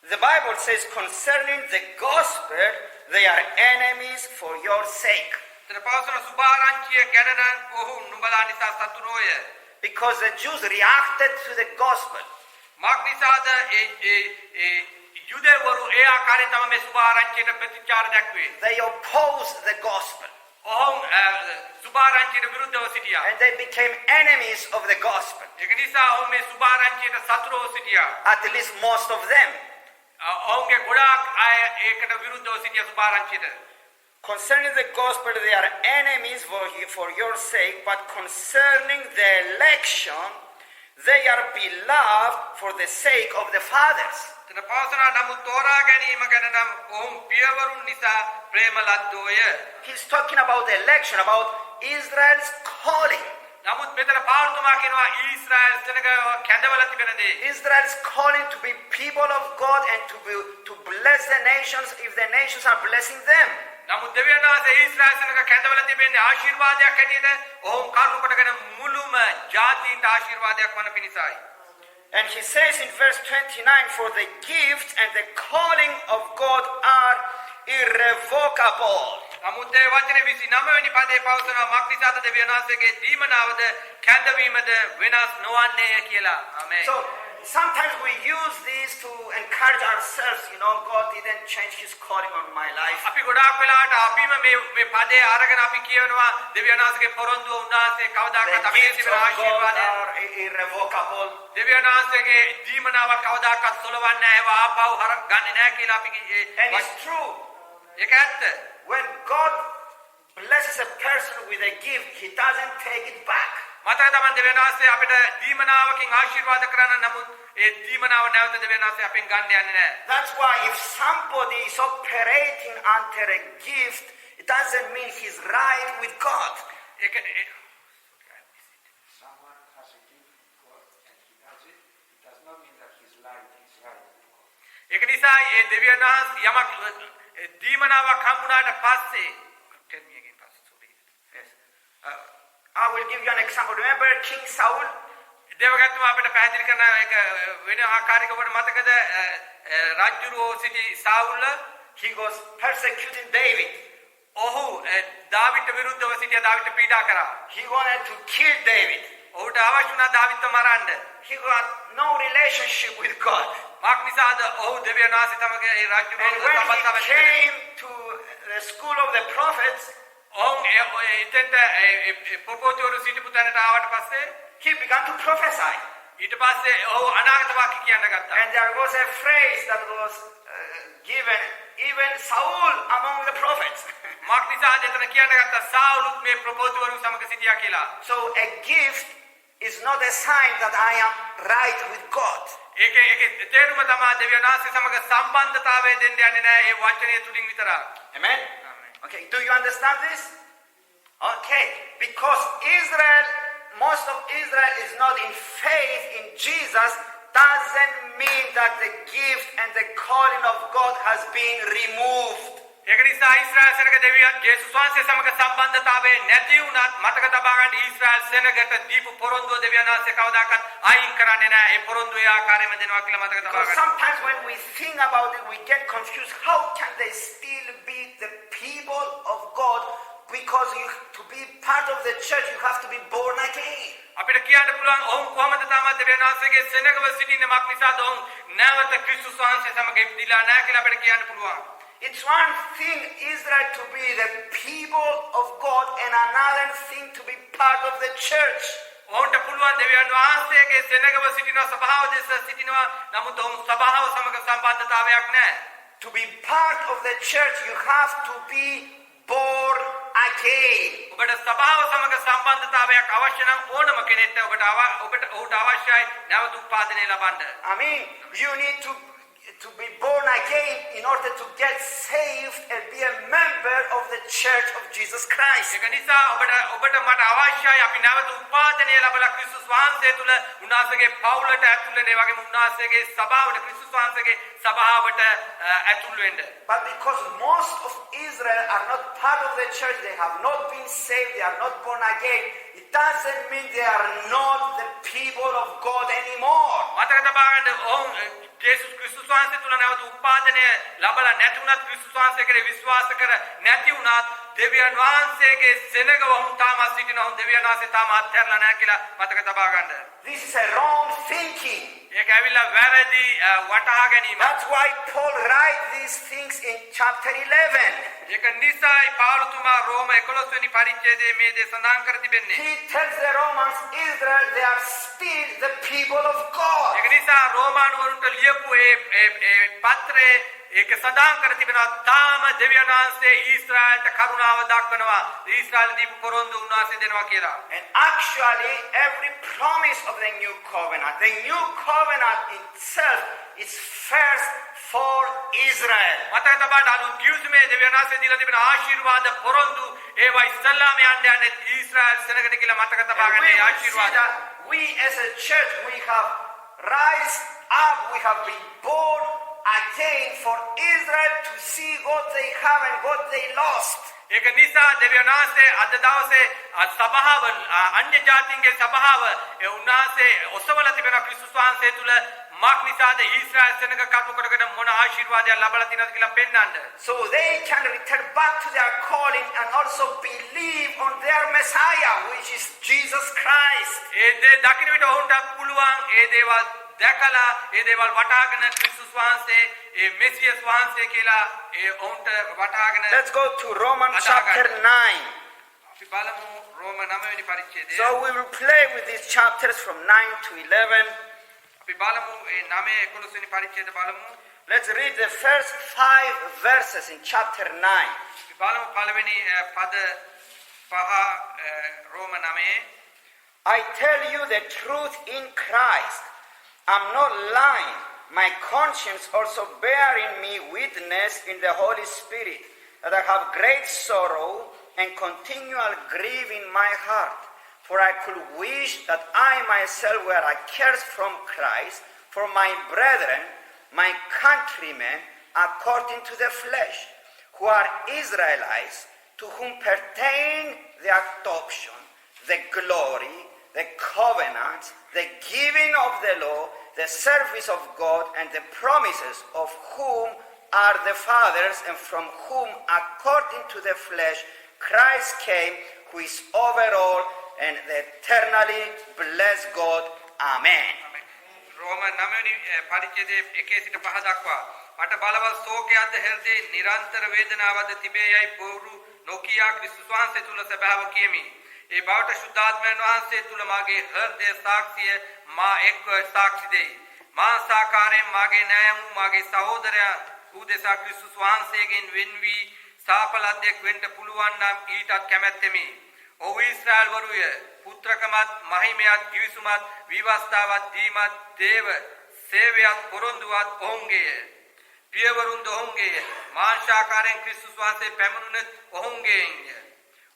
the Bible says concerning the gospel, they are enemies for your sake. තන පවසන සුභාරංචිය ගැන නම් ඔහු නුඹලා නිසා සතුරෝය. Because the Jews reacted to the gospel. මක් නිසාද ඒ යුදෙවරු ඒ ආකාරයෙන් තම මේ සුභාරංචියට ප්‍රතිචාර දක්වේ. They opposed the gospel. ඔවුන් සුභාරංචියට විරුද්ධව සිටියා. And they became enemies of the gospel. ඒක නිසා ඔවුන් මේ සුභාරංචියට සතුරෝ සිටියා. At least most of them. ඔවුන්ගේ ගොඩාක් අය ඒකට විරුද්ධව සිටිය සුභාරංචියට. Concerning the gospel, they are enemies for your sake, but concerning the election, they are beloved for the sake of the fathers. තන පවසන නමුත් තෝරා ගැනීම ගැන නම් ඔවුන් පියවරුන් නිසා ප්‍රේම ලද්දෝය. He's talking about the election, about Israel's calling. නමුත් මෙතන පාවුල්තුමා කියනවා ඊශ්‍රායල් සෙනග කැඳවලා තිබෙන දේ. Israel's calling to be people of God and to bless the nations if the nations are blessing them. නමුත් දෙවියන් වහන්සේ ඊශ්‍රායල් සෙනග කැඳවලා තිබෙන්නේ ආශිර්වාදයක් හැටියට ඔවුන් කරුණු කොටගෙන මුළුම ජාතීන්ට ආශිර්වාදයක් වන පිණිසයි. And he says in verse 29, for the gift and the calling of God are irrevocable. නමුත් ඒ වචනේ 29 වෙනි පදයේ පවසනවා මක්නිසාද දෙවියන් වහන්සේගේ දීමනාවද කැඳවීමද වෙනස් නොවන්නේය කියලා. ආමේන්. So sometimes we use this to encourage ourselves, God didn't change his calling on my life. අපි ගොඩාක් වෙලාවට අපිම මේ පදේ අරගෙන අපි කියනවා දෙවියන් වහන්සේගේ පොරොන්දුව උන්වහන්සේ The කවදාකවත් අපේ gifts ජීවිතේ of God ආශිර්වාදය are irrevocable. දෙවියන් වහන්සේගේ දීමනාව කවදාකවත් සොලවන්නේ නැහැ ඒවා ආපහු ගන්නේ නැහැ කියලා අපි And it's true. ඒක ඇත්ත. When God blesses a person with a gift, he doesn't take it back. මතක තමන් දෙවියන් වහන්සේ අපිට දීමනාවකින් ආශිර්වාද කරන නමුත් ඒ දීමනාව නැවත දෙවියන් වහන්සේ අපෙන් ගන්න යන්නේ නැහැ. That's why if somebody is operating under a gift, it doesn't mean he's right with God. ඒක Someone has a gift to God and he does it, it does not mean that he's right with God. ඒක නිසා ඒ දෙවියන් වහන්සේ යමක් දීමනාවක් හම්බුනාට පස්සේ tell me again pastor sorry. Yes. I will give you an example. Remember King Saul? දේවගතුමා අපිට පැහැදිලි කරන එක වෙන ආකාරයකට මතකද රාජ්‍යරෝ සිටි සාවුල He was persecuting David. ඔහු දාවිඩට විරුද්ධව සිටියා දාවිඩට පීඩා කරා. He wanted to kill David. ඔහුට අවශ්‍ය වුණා දාවිඩ්ව මරන්න. He got no relationship with God. Mark නිසාද ඔහු දෙවියන් වහන්සේ තමගේ ඒ And රාජ්‍යරෝ when සම්බන්ධව he came to the school of the prophets, ඔවුන් එතෙන්ට ප්‍රොපෝතිවරු සිටපු තැනට ආවට පස්සේ he began to prophesy. ඊට පස්සේ ඔහු අනාගත වාක්‍ය කියන්න ගත්තා. And there was a phrase that was given even Saul among the prophets. Mark නිසාද එතන කියන්න ගත්තා සාවුලුත් මේ ප්‍රොපෝතිවරු සමග සිටියා කියලා. So a gift is not a sign that I am right with God. ඒකේ තේරුම තමයි දෙවියන් වහන්සේ සමග සම්බන්ධතාවය දෙන්න යන්නේ නැහැ ඒ වචනය තුලින් විතරක්. Amen? Okay, do you understand this? Okay, because most of Israel is not in faith in Jesus, doesn't mean that the gift and the calling of God has been removed. ඒක නිසා ඊශ්‍රායල් සෙනග දෙවියන් ජේසුස් වහන්සේ සමග සම්බන්ධතාවය නැති වුණත් මතක තබා ගන්න ඊශ්‍රායල් සෙනගට දීපු පොරොන්දුව දෙවියන් වහන්සේ කවදාකවත් අයින් කරන්නේ නැහැ. ඒ පොරොන්දුව ඒ ආකාරයෙන්ම දෙනවා කියලා මතක තබා Because ගන්න. sometimes when we think about it, we get confused. How can they still be the people of God? Because to be part of the church, you have to be born again. අපිට කියන්න පුළුවන් ඔවුන් කොහොමද තමයි දෙවියන් වහන්සේගේ සෙනගව සිටින මක් නිසාද ඔවුන් නැවත ක්‍රිස්තුස් වහන්සේ සමග ඉපදිලා නැහැ කියලා අපිට කියන්න පුළුවන්. It's one thing Israel to be the people of God and another thing to be part of the church. ඔවුන්ට පුළුවන් දෙවියන් වහන්සේගේ සෙනගව සිටින සභාව දෙස සිටිනවා නමුත් ඔවුන් සභාව සමග සම්බන්ධතාවයක් නැහැ. To be part of the church, you have to be born again. ඔබට සභාව සමග සම්බන්ධතාවයක් අවශ්‍ය නම් ඕනම කෙනෙක්ට ඔහුට අවශ්‍යයි නැවත උත්පාදනය ලබන්න. I mean, you need to be born again in order to get saved and be a member of the church of Jesus Christ. ඒක නිසා ඔබට මට අවශ්‍යයි අපි නැවත උත්පාදනය ලැබලා ක්‍රිස්තුස් වහන්සේ තුල උන්වහන්සේගේ පවුලට ඇතුල් වෙන්න ඒ වගේම උන්වහන්සේගේ සභාවට ක්‍රිස්තුස් වහන්සේගේ සභාවට ඇතුල් වෙන්න. But because most of Israel are not part of the church, they have not been saved, they are not born again, it doesn't mean they are not the people of God anymore. මතක තබා ගන්න ඔවුන් ජේසුස් ක්‍රිස්තුස් වහන්සේ තුල නැවත උත්පාදනය ලැබලා නැති වුණත් ක්‍රිස්තුස් වහන්සේ කෙරේ විශ්වාස කර නැති වුණත් දෙවියන් වහන්සේගේ සෙනග වහුන් තාම සිටිනවා දෙවියන් වහන්සේ තාම අත්හැරලා නැහැ කියලා මතක තබා ගන්න. This is a wrong thinking. ඒක ඇවිල්ලා වැරදි වටහා ගැනීම. That's why Paul writes these things in chapter 11. ඒක නිසායි පාවුලතුමා රෝම 11 වෙනි පරිච්ඡේදයේ මේ දේ සඳහන් කර තිබෙන්නේ. He tells the Romans, Israel, they are still the people of God. ඒක නිසා රෝමානුවරුන්ට ලියපු ඒ පත්‍රයේ ඒක සඳහන් කර තිබෙනවා තාම දෙවියන් වහන්සේ ඊශ්‍රායලට කරුණාව දක්වනවා. ඊශ්‍රායල දීපු පොරොන්දු උන්වහන්සේ දෙනවා කියලා. And actually, every promise of the new covenant itself is first for Israel. මතක තබන්න අලුත් කිව්සුමේ දෙවියන් වහන්සේ දීලා තිබෙන ආශිර්වාද පොරොන්දු ඒවා ඉස්සල්ලාම යන්නේ ඊශ්‍රායල් සෙනගට කියලා මතක තබා And ගන්න we ඒ will see ආශිර්වාද. that we as a church, we have rise up, we have been born again for Israel to see what they have and what they lost. ඒක නිසා දෙවියන් වහන්සේ අද දවසේ සභාව අන්‍ය ජාතීන්ගේ සභාව ඒ උන්වහන්සේ ඔසවලා තිබෙන ක්‍රිස්තුස් වහන්සේ තුල මක් නිසාද ඊශ්‍රායල් සෙනග කටු කොටගෙන මොන ආශිර්වාදයක් ලබලා තියෙනවද කියලා පෙන්වන්න. So they can return back to their calling and also believe on their Messiah, which is Jesus Christ. ඒ දේ දකින්න විට ඔවුන්ට පුළුවන් ඒ දේවල් දැකලා ඒ දේවල් වටහාගෙන ක්‍රිස්තුස් වහන්සේ ඒ මෙසියස් වහන්සේ කියලා ඒ ඔවුන්ට වටහාගෙන Let's go to Romans chapter 9. අපි බලමු රෝම 9 වෙනි පරිච්ඡේදය. So we will play with these chapters from 9 to 11. අපි බලමු ඒ 9 11 වෙනි පරිච්ඡේදය බලමු. Let's read the first 5 verses in chapter 9. අපි බලමු පළවෙනි පද 5 රෝම 9. I tell you the truth in Christ. I'm not lying. My conscience also bearing me witness in the Holy Spirit that I have great sorrow and continual grief in my heart. For I could wish that I myself were accursed from Christ for my brethren, my countrymen, according to the flesh, who are Israelites, to whom pertain the adoption, the glory, the covenants, the giving of the law, the service of God, and the promises of whom are the fathers, and from whom, according to the flesh, Christ came, who is over all, and the eternally blessed God. Amen. රෝම 9 වෙනි පරිච්ඡේදයේ 1 සිට 5 දක්වා මට බලවත් ශෝකයක්ද හෘදේ නිරන්තර වේදනාවක්ද තිබේ යයි බොරු නොකියා ක්‍රිස්තුස් වහන්සේ තුල සබාව කියමි. ඒ බවට ශුද්ධාත්මයන් වහන්සේ තුල මාගේ හෘදය සාක්ෂිය මා එක්ව සාක්ෂි දෙයි. මා සාකාරයෙන් මාගේ ණය වූ මාගේ සහෝදරයා උදෙසා ක්‍රිස්තුස් වහන්සේගෙන් වෙන් වී සාපලද්දෙක් වෙන්න පුළුවන් නම් ඊටත් කැමැත්තෙමි. ඔහු ඊශ්‍රායල් වරුය පුත්‍රකමත් මහිමයත් කිවිසුමත් විවස්ථාවත් දීමත් දේව සේවයත් පොරොන්දුවත් ඔවුන්ගේය. පියවරුන්ද ඔවුන්ගේය. මාංශාකාරයෙන් ක්‍රිස්තුස් වහන්සේ පැමුණුනත් ඔවුන්ගේය.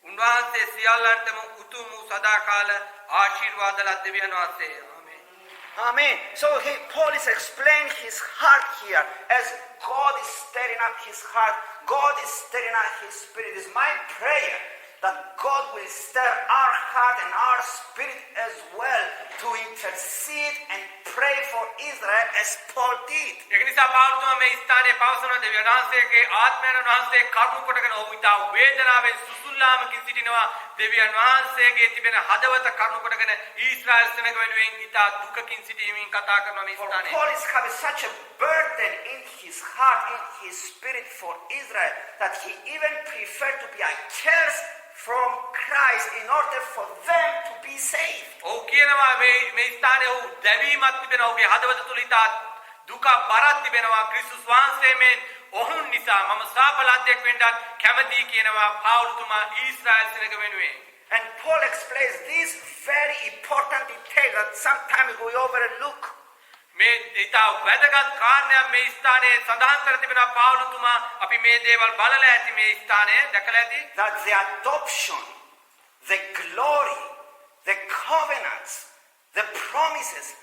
උන්වහන්සේ සියල්ලන්ටම උතුම් වූ සදාකාල ආශිර්වාද ලද දෙවියන් වහන්සේය. Amen. So Paul is explaining his heart here as God is stirring up his heart. God is stirring up his spirit. It is my prayer that God will stir our heart and our spirit as well to intercede and pray for Israel as Paul did. ඒක නිසා පාවුලතුමා මේ ස්ථානයේ පවසන දෙවියන් වහන්සේගේ ආත්මයන් වහන්සේ කරුණු කොටගෙන ඔහු ඉතා වේදනාවෙන් සුසුල්ලාමකින් සිටිනවා. දෙවියන් වහන්සේගේ තිබෙන හදවත කරුණු කොටගෙන ඊශ්‍රායල් සෙනග වෙනුවෙන් ඉතා දුකකින් සිටීමෙන් කතා කරනවා මේ ස්ථානයේ. Paul is having such a burden in his heart, in his spirit for Israel that he even preferred to be accursed from Christ in order for them to be saved. ඔහු කියනවා මේ ස්ථානයේ ඔහු දැවීමක් තිබෙනවා. ඔහුගේ හදවත තුල ඉතා දුක බරක් තිබෙනවා. ක්‍රිස්තුස් වහන්සේ මෙන් ඔහුන් නිසා මම සාපලද්දෙක් වෙන්නත් කැමතියි කියනවා පාවුලතුමා ඊශ්‍රායල් සෙනග වෙනුවෙන්. And Paul explains this very important detail that sometimes we overlook. මේ ඉතා වැදගත් කාරණයක් මේ ස්ථානයේ සඳහන් කර තිබෙනවා පාවුලතුමා. අපි මේ දේවල් බලලා ඇති මේ ස්ථානයේ දැකලා ඇති. That the adoption, the glory, the covenants, the promises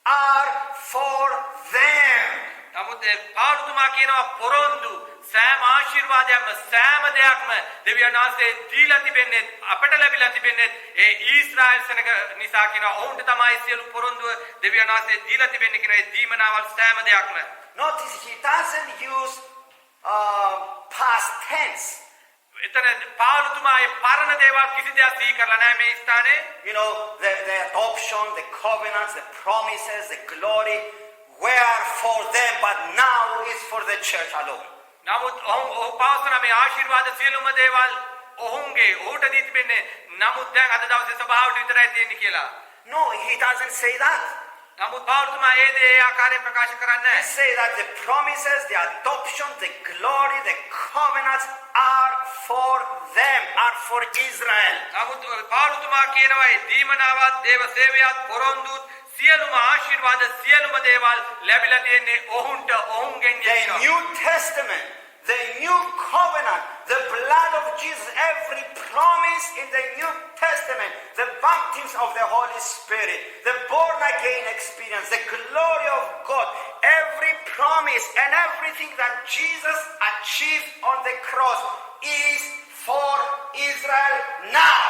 are for them. නමුත් පාවුලතුමා කියනවා පොරොන්දු සෑම ආශිර්වාදයක්ම සෑම දෙයක්ම දෙවියන් වහන්සේ දීලා තිබෙන්නේ අපට ලැබිලා තිබෙන්නේ ඒ ඊශ්‍රායල් සෙනග නිසා කියනවා. ඔවුන්ට තමයි සියලු පොරොන්දුව දෙවියන් වහන්සේ දීලා තිබෙන්නේ කියන ඒ දීමනාවල් සෑම දෙයක්ම. Notice he doesn't use past tense. එතන පාවුලතුමා ඒ පරණ දේවල් කිසි දෙයක් සිහි කරලා නැහැ මේ ස්ථානයේ. You know, the adoption, the covenants, the promises, the glory were for them, but now is for the church alone. නමුත් ඔහු පාවුලන මේ ආශිර්වාද සියලුම දේවල් ඔහුගේ ඔහුට දී තිබෙන්නේ. නමුත් දැන් අද දවසේ සභාවට විතරයි තියෙන්නේ කියලා. No, he doesn't say that. නමුත් පාවුලතුමා ඒ දේ ඒ ආකාරයෙන් ප්‍රකාශ කරන්නේ He නැහැ. says that the promises, the adoption, the glory, the covenants are for them, are for Israel. නමුත් පාවුලතුමා කියනවා ඒ දීමනාවත් දේව සේවයත් පොරොන්දුත් සියලුම ආශිර්වාද සියලුම දේවල් ලැබිලා තියෙන්නේ ඔහුන්ට ඔහුන්ගෙන් The යනවා. New Testament, the new covenant, the blood of Jesus, every promise in the New Testament, the baptism of the Holy Spirit, the born again experience, the glory of God, every promise and everything that Jesus achieved on the cross is for Israel now.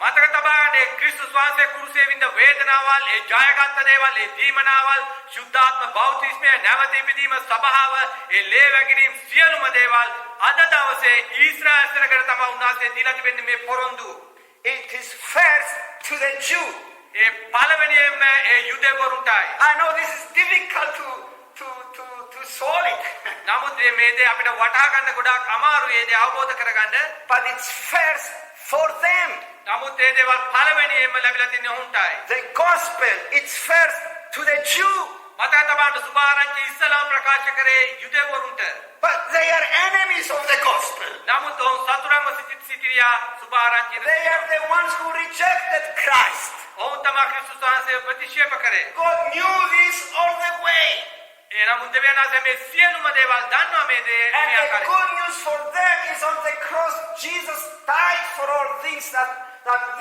මතක තබාගන්න ක්‍රිස්තුස් වහන්සේ කුරුසේ විඳ වේදනාවල් ඒ ජයගත් දේවල් ඒ දීමනාවල් සුද්ධාත්ම බෞතිස්මය නැවත ඉපදීම සභාව ඒ ලේ වැගිරීම සියලුම දේවල් අද දවසේ ඊශ්‍රායල් සරකට තමයි උන්වහන්සේ දීලා තිබෙන්නේ මේ පොරොන්දු. It is first to the Jew. A පළවෙනියෙන්ම A යුදෙවරුන්ටයි. I know this is difficult to solve it. නමුත් මේ දේ අපිට වටහා ගන්න ගොඩාක් අමාරුයි ඒ දේ අවබෝධ කරගන්න. But it's first for them. නමුත් ඒ දේවල් පළවෙනියෙන්ම ලැබිලා තින්නේ ඔවුන්ටයි. The gospel, it's first to the Jew. මතක තබාගන්න සුභාරංචි ඉස්සලාම් ප්‍රකාශ කරේ යුදෙවරුන්ට. But they are enemies of the gospel. නමුත් ඔවුන් සතුරන්ව සිටියා සුභාරංචි. They are the ones who rejected Christ. ඔවුන් තමයි ක්‍රිස්තුස් වහන්සේව ප්‍රතික්ෂේප කරේ. God knew this all the way. ඒ නමුත් දෙවියන් වහන්සේ මේ සියලුම දේවල් දන්නවා මේ දේ And මේ the ආකාරයෙන්. good news for them is on the cross, Jesus died for all things that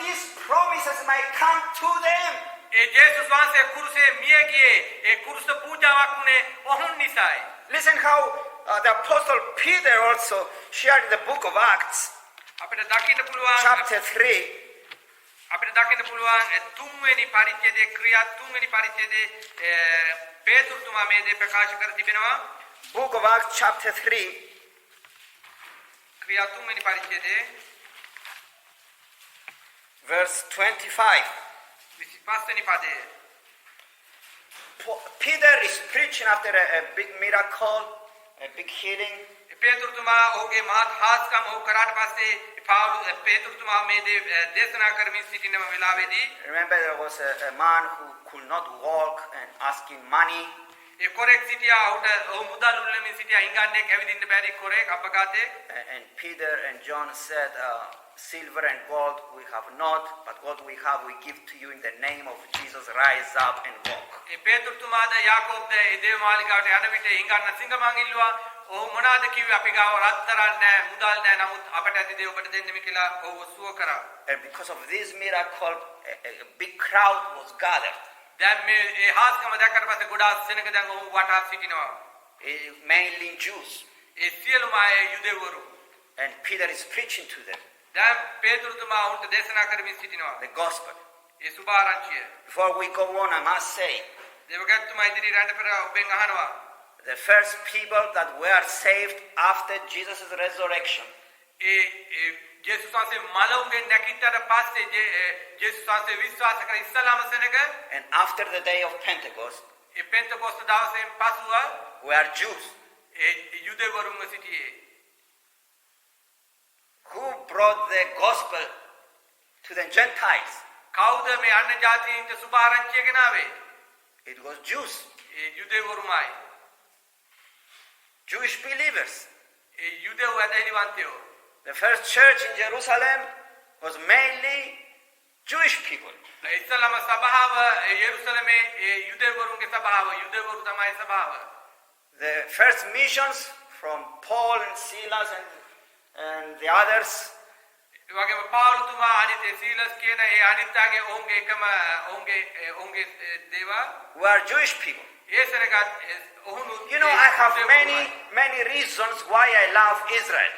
these promises might come to them. ඒ ජේසුස් වහන්සේ කුරුසේ මිය ගියේ ඒ කුරුස පූජාවක් වුණේ ඔවුන් නිසායි. Listen how the apostle Peter also shared in the book of Acts, අපිට දකින්න පුළුවන් chapter 3. අපිට දකින්න පුළුවන් තුන්වෙනි පරිච්ඡේදයේ ක්‍රියා තුන්වෙනි පරිච්ඡේදයේ පේතුරුතුමා මේ දේ ප්‍රකාශ කර තිබෙනවා. Book of Acts chapter 3, ක්‍රියා තුන්වෙනි පරිච්ඡේදයේ verse 25. 25 වෙනි පදයේ Peter is preaching after a big miracle, a big healing. පේතුරුතුමා ඔහුගේ මහත් හාස්කම් ඔහු කරාට පස්සේ පාවුලු පේතුරුතුමා මේ දේ දේශනා කරමින් සිටින වෙලාවේදී Remember there was a man who could not walk and asking money. A correct සිටියා ඔහුට ඔහු මුදල් උල්ලමින් සිටියා ඉංගන්නේ කැවිදින්න බැරි correct අපඝාතේ. And Peter and John said, silver and gold we have not, but what we have we give to you in the name of Jesus. Rise up and walk. ඒ පේතුරුතුමාද යාකෝබ්ද ඒ දේව මාලිගාවට යන විට ඉංගන්න සිංගමන් ඉල්ලුවා. ඔහු මොනවාද කිව්වේ අපි ගාව රත්තරන් නැහැ මුදල් නැහැ නමුත් අපට ඇති දේ ඔබට දෙන්නෙමි කියලා ඔහු සුව කරා. And because of this miracle, a big crowd was gathered. දැන් මේ ඒ හාස්කම දැක්කට පස්සේ ගොඩාක් සෙනඟ දැන් ඔහු වටා සිටිනවා. Mainly Jews. ඒ සියලුම අය යුදෙවරු. And Peter is preaching to them දැන් පේතුරුතුමා ඔවුන්ට දේශනා කරමින් සිටිනවා. the gospel. A සුභාරංචිය. Before we go on, I must say, දේවගත්තුමා ඉදිරියට යන්න පෙර ඔබෙන් අහනවා. the first people that were saved after Jesus' resurrection ඒ ජේසුස් වහන්සේ මලවුන්ගෙන් නැගිටතර පස්සේ ජේසුස් වහන්සේ විශ්වාස කර ඉස්ලාම සෙනඟ and after the day of Pentecost ඒ පෙන්තකොස්ත දවසෙන් පසුව were Jews ඒ යුදෙවරුන්ව සිටියේ. who brought the gospel to the Gentiles. කවුද මේ අන්‍ය ජාතීන්ට සුභාරංචිය ගෙනාවේ? It was Jews, A යුදෙවරුමයි. Jewish believers. A යුදෙව් ඇදහිලිවන්තයෝ. The first church in Jerusalem was mainly Jewish people. ඉස්ලාම සභාව යෙරුසලමේ ඒ යුදෙවරුන්ගේ සභාව යුදෙවරු තමයි සභාව. The first missions from Paul and Silas and the others ඒ වගේම පාවුලතුමා අනිත් සීලස් කියන ඒ අනිත්ගේ ඔවුන්ගේ එකම ඔවුන්ගේ දේවා were Jewish people. A සෙනගත් ඔහුනු You know, I have many reasons why I love Israel.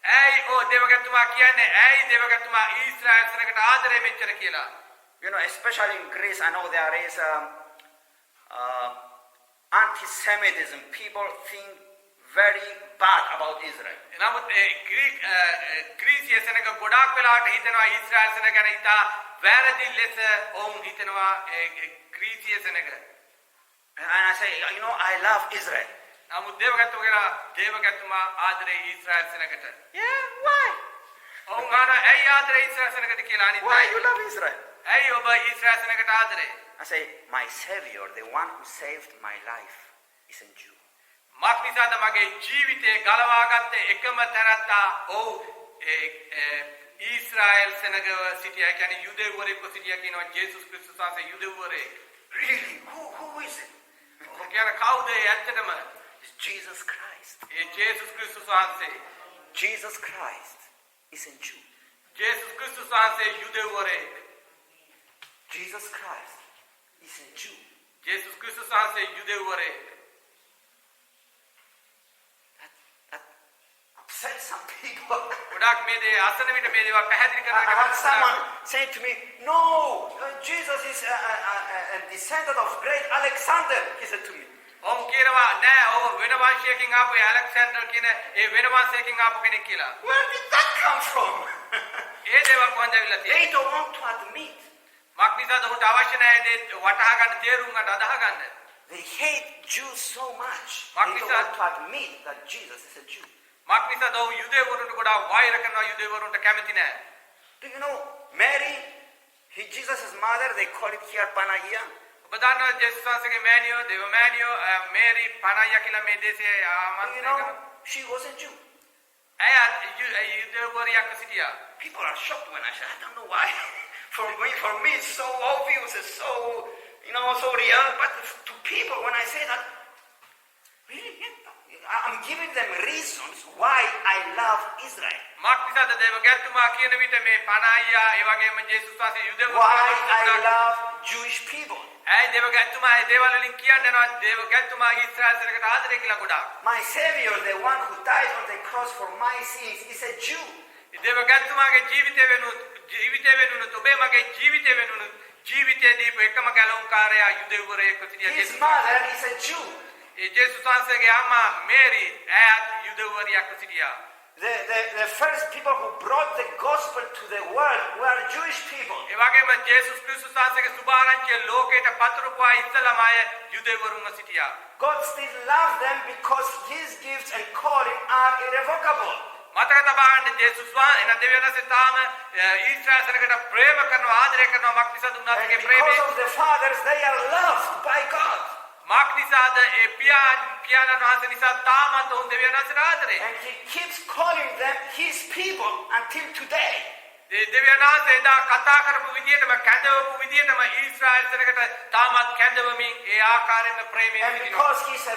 ඇයි දේවගතුමා කියන්නේ ඇයි දේවගතුමා ඊශ්‍රායල් සෙනගට ආදරය මෙච්චර කියලා? You know, especially in Greece, I know there is anti-Semitism. People think very bad about Israel. නමුත් ග්‍රීසිය සෙනග ගොඩාක් වෙලාවට හිතනවා ඊශ්‍රායල් සෙනග ගැන ඉතා වැරදි ලෙස ඔවුන් හිතනවා ග්‍රීසිය සෙනග. And I say, I love Israel. නමුත් දේවගතුමා ආදරේ ඊශ්‍රායල් සෙනගට. Yeah, why? ඔවුන් අහනවා ඇයි ආදරේ ඊශ්‍රායල් සෙනගට කියලා අනිත් Why අය. you love Israel? ඇයි ඔබ ඊශ්‍රායල් සෙනගට ආදරේ? I say, my Savior, the one who saved my life, is a Jew. මක් නිසාද මගේ ජීවිතේ ගලවාගත්තේ එකම තැනත්තා ඔව් ඊශ්‍රායල් සෙනගව සිටියා. ඒ කියන්නේ යුදෙව්වරයෙක්ව සිටියා කියනවා ජේසුස් ක්‍රිස්තුස් වහන්සේ යුදෙව්වරයෙක්. Really? Who is it? ඔව් කියන කවුද ඇත්තටම? It's Jesus Christ. ඒ ජේසුස් ක්‍රිස්තුස් වහන්සේ. Jesus Christ is a Jew. ජේසුස් ක්‍රිස්තුස් වහන්සේ යුදෙව්වරයෙක්. Jesus Christ is a Jew. ජේසුස් ක්‍රිස්තුස් වහන්සේ යුදෙව්වරයෙක්. That upset some people. ගොඩක් මේ දේ අසන විට මේ දේවල් පැහැදිලි I had කරන්න someone say to me, no, Jesus is a descendant of great Alexander, he said to me. ඔවුන් කියනවා නෑ ඔව් වෙන වංශයකින් ආපු ඇලෙක්සැන්ඩර් කියන ඒ වෙන වංශයකින් ආපු කෙනෙක් කියලා. Where did that come from? ඒ දේවල් කොහෙන්ද ඇවිල්ලා තියෙන්නේ? They don't want to admit. මක් නිසාද ඔහුට අවශ්‍ය නැහැ දේ වටහා ගන්න තේරුම් ගන්න අදාහ ගන්න. They hate Jews so much. Mark They this don't up. want to admit that Jesus is a Jew. මක් නිසාද ඔහු යුදෙවරුන්ට ගොඩාක් වෛර කරනවා යුදෙවරුන්ට කැමති නැහැ. Do you know Mary, Jesus' mother, they call it here Panagia. ඔබ දන්නවා ජේසුස් වහන්සේගේ මෑණියෝ දේව මෑණියෝ මේරි පණයියා කියලා මේ දේශයේ Do you ආමන්ත්‍රණය know කරනවා. she was a Jew? ඇය යුදෙවරියක් සිටියා. People are shocked when I say, I don't know why. For me it's so obvious, it's so, so real. But to people, when I say that, really, I'm giving them reasons why I love Israel. මක් නිසාද දේවගතුමා කියන විට මේ පණයියා ඒ වගේම ජේසුස් වහන්සේ Why I යුදෙවරුන්ට love Jewish people. ඇයි දේවගතුමා ඒ දේවල් වලින් කියනවා දේවගතුමා ඊශ්‍රායල් සෙනගට ආදරය කියලා ගොඩාක්. My Savior, the one who died on the cross for my sins, is a Jew. දේවගතුමාගේ ජීවිතය වෙනුනොත් ඔබේ මගේ ජීවිතය වෙනුනොත් ජීවිතය දීපු එකම ගැලවුම්කාරයා යුදෙව්වරයෙක්ව සිටියා His Jesus. mother is a Jew. ඒ ජේසුස් වහන්සේගේ අම්මා මේරි ඇයත් යුදෙව්වරියක්ව සිටියා. The first people who brought the gospel to the world were Jewish people. ඒ වගේම ජේසුස් ක්‍රිස්තුස් වහන්සේගේ සුභාරංචිය ලෝකයට පතුරපුවා ඉස්සලම අය යුදෙව්වරුන්ව සිටියා. God still loves them because his gifts and calling are irrevocable. මතක තබා ගන්න ජේසුස් වහන්සේ එන දෙවියන්සේ තාම ඊශ්‍රායල් සෙනගට ප්‍රේම කරනවා ආදරය කරනවා මක් නිසාද And උන්වහන්සේගේ because ප්‍රේමය of the fathers, they are loved by God. මක් නිසාද ඒ පියාණන් වහන්සේ නිසා තාමත් ඔවුන් දෙවියන්සේට ආදරේ. And he keeps calling them his people until today. ඒ දෙවියන්සේ දා කතා කරපු විදියටම කැඳවපු විදියටම ඊශ්‍රායල් සෙනගට තාමත් කැඳවමින් ඒ ආකාරයෙන්ම ප්‍රේමයෙන් And සිටිනවා. because he's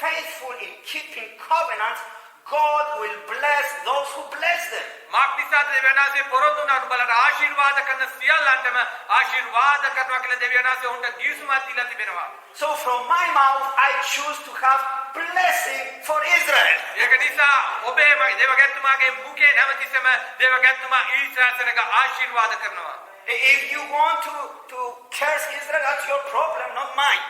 faithful in keeping covenants, God will bless those who bless them. මක් නිසාද දෙවියන්සේ පොරොන්දු වුණා බලට ආශිර්වාද කරන සියල්ලන්ටම ආශිර්වාද කරනවා කියලා දෙවියන්සේ උන්ට දීසුමක් දීලා තිබෙනවා. So from my mouth, I choose to have blessing for Israel. ඒක නිසා ඔබේ දේවගතුමාගේ මුඛයෙන් හැමතිස්සෙම දේවගතුමා ඊශ්‍රායල් සෙනග ආශිර්වාද කරනවා. If you want to curse Israel, that's your problem, not mine.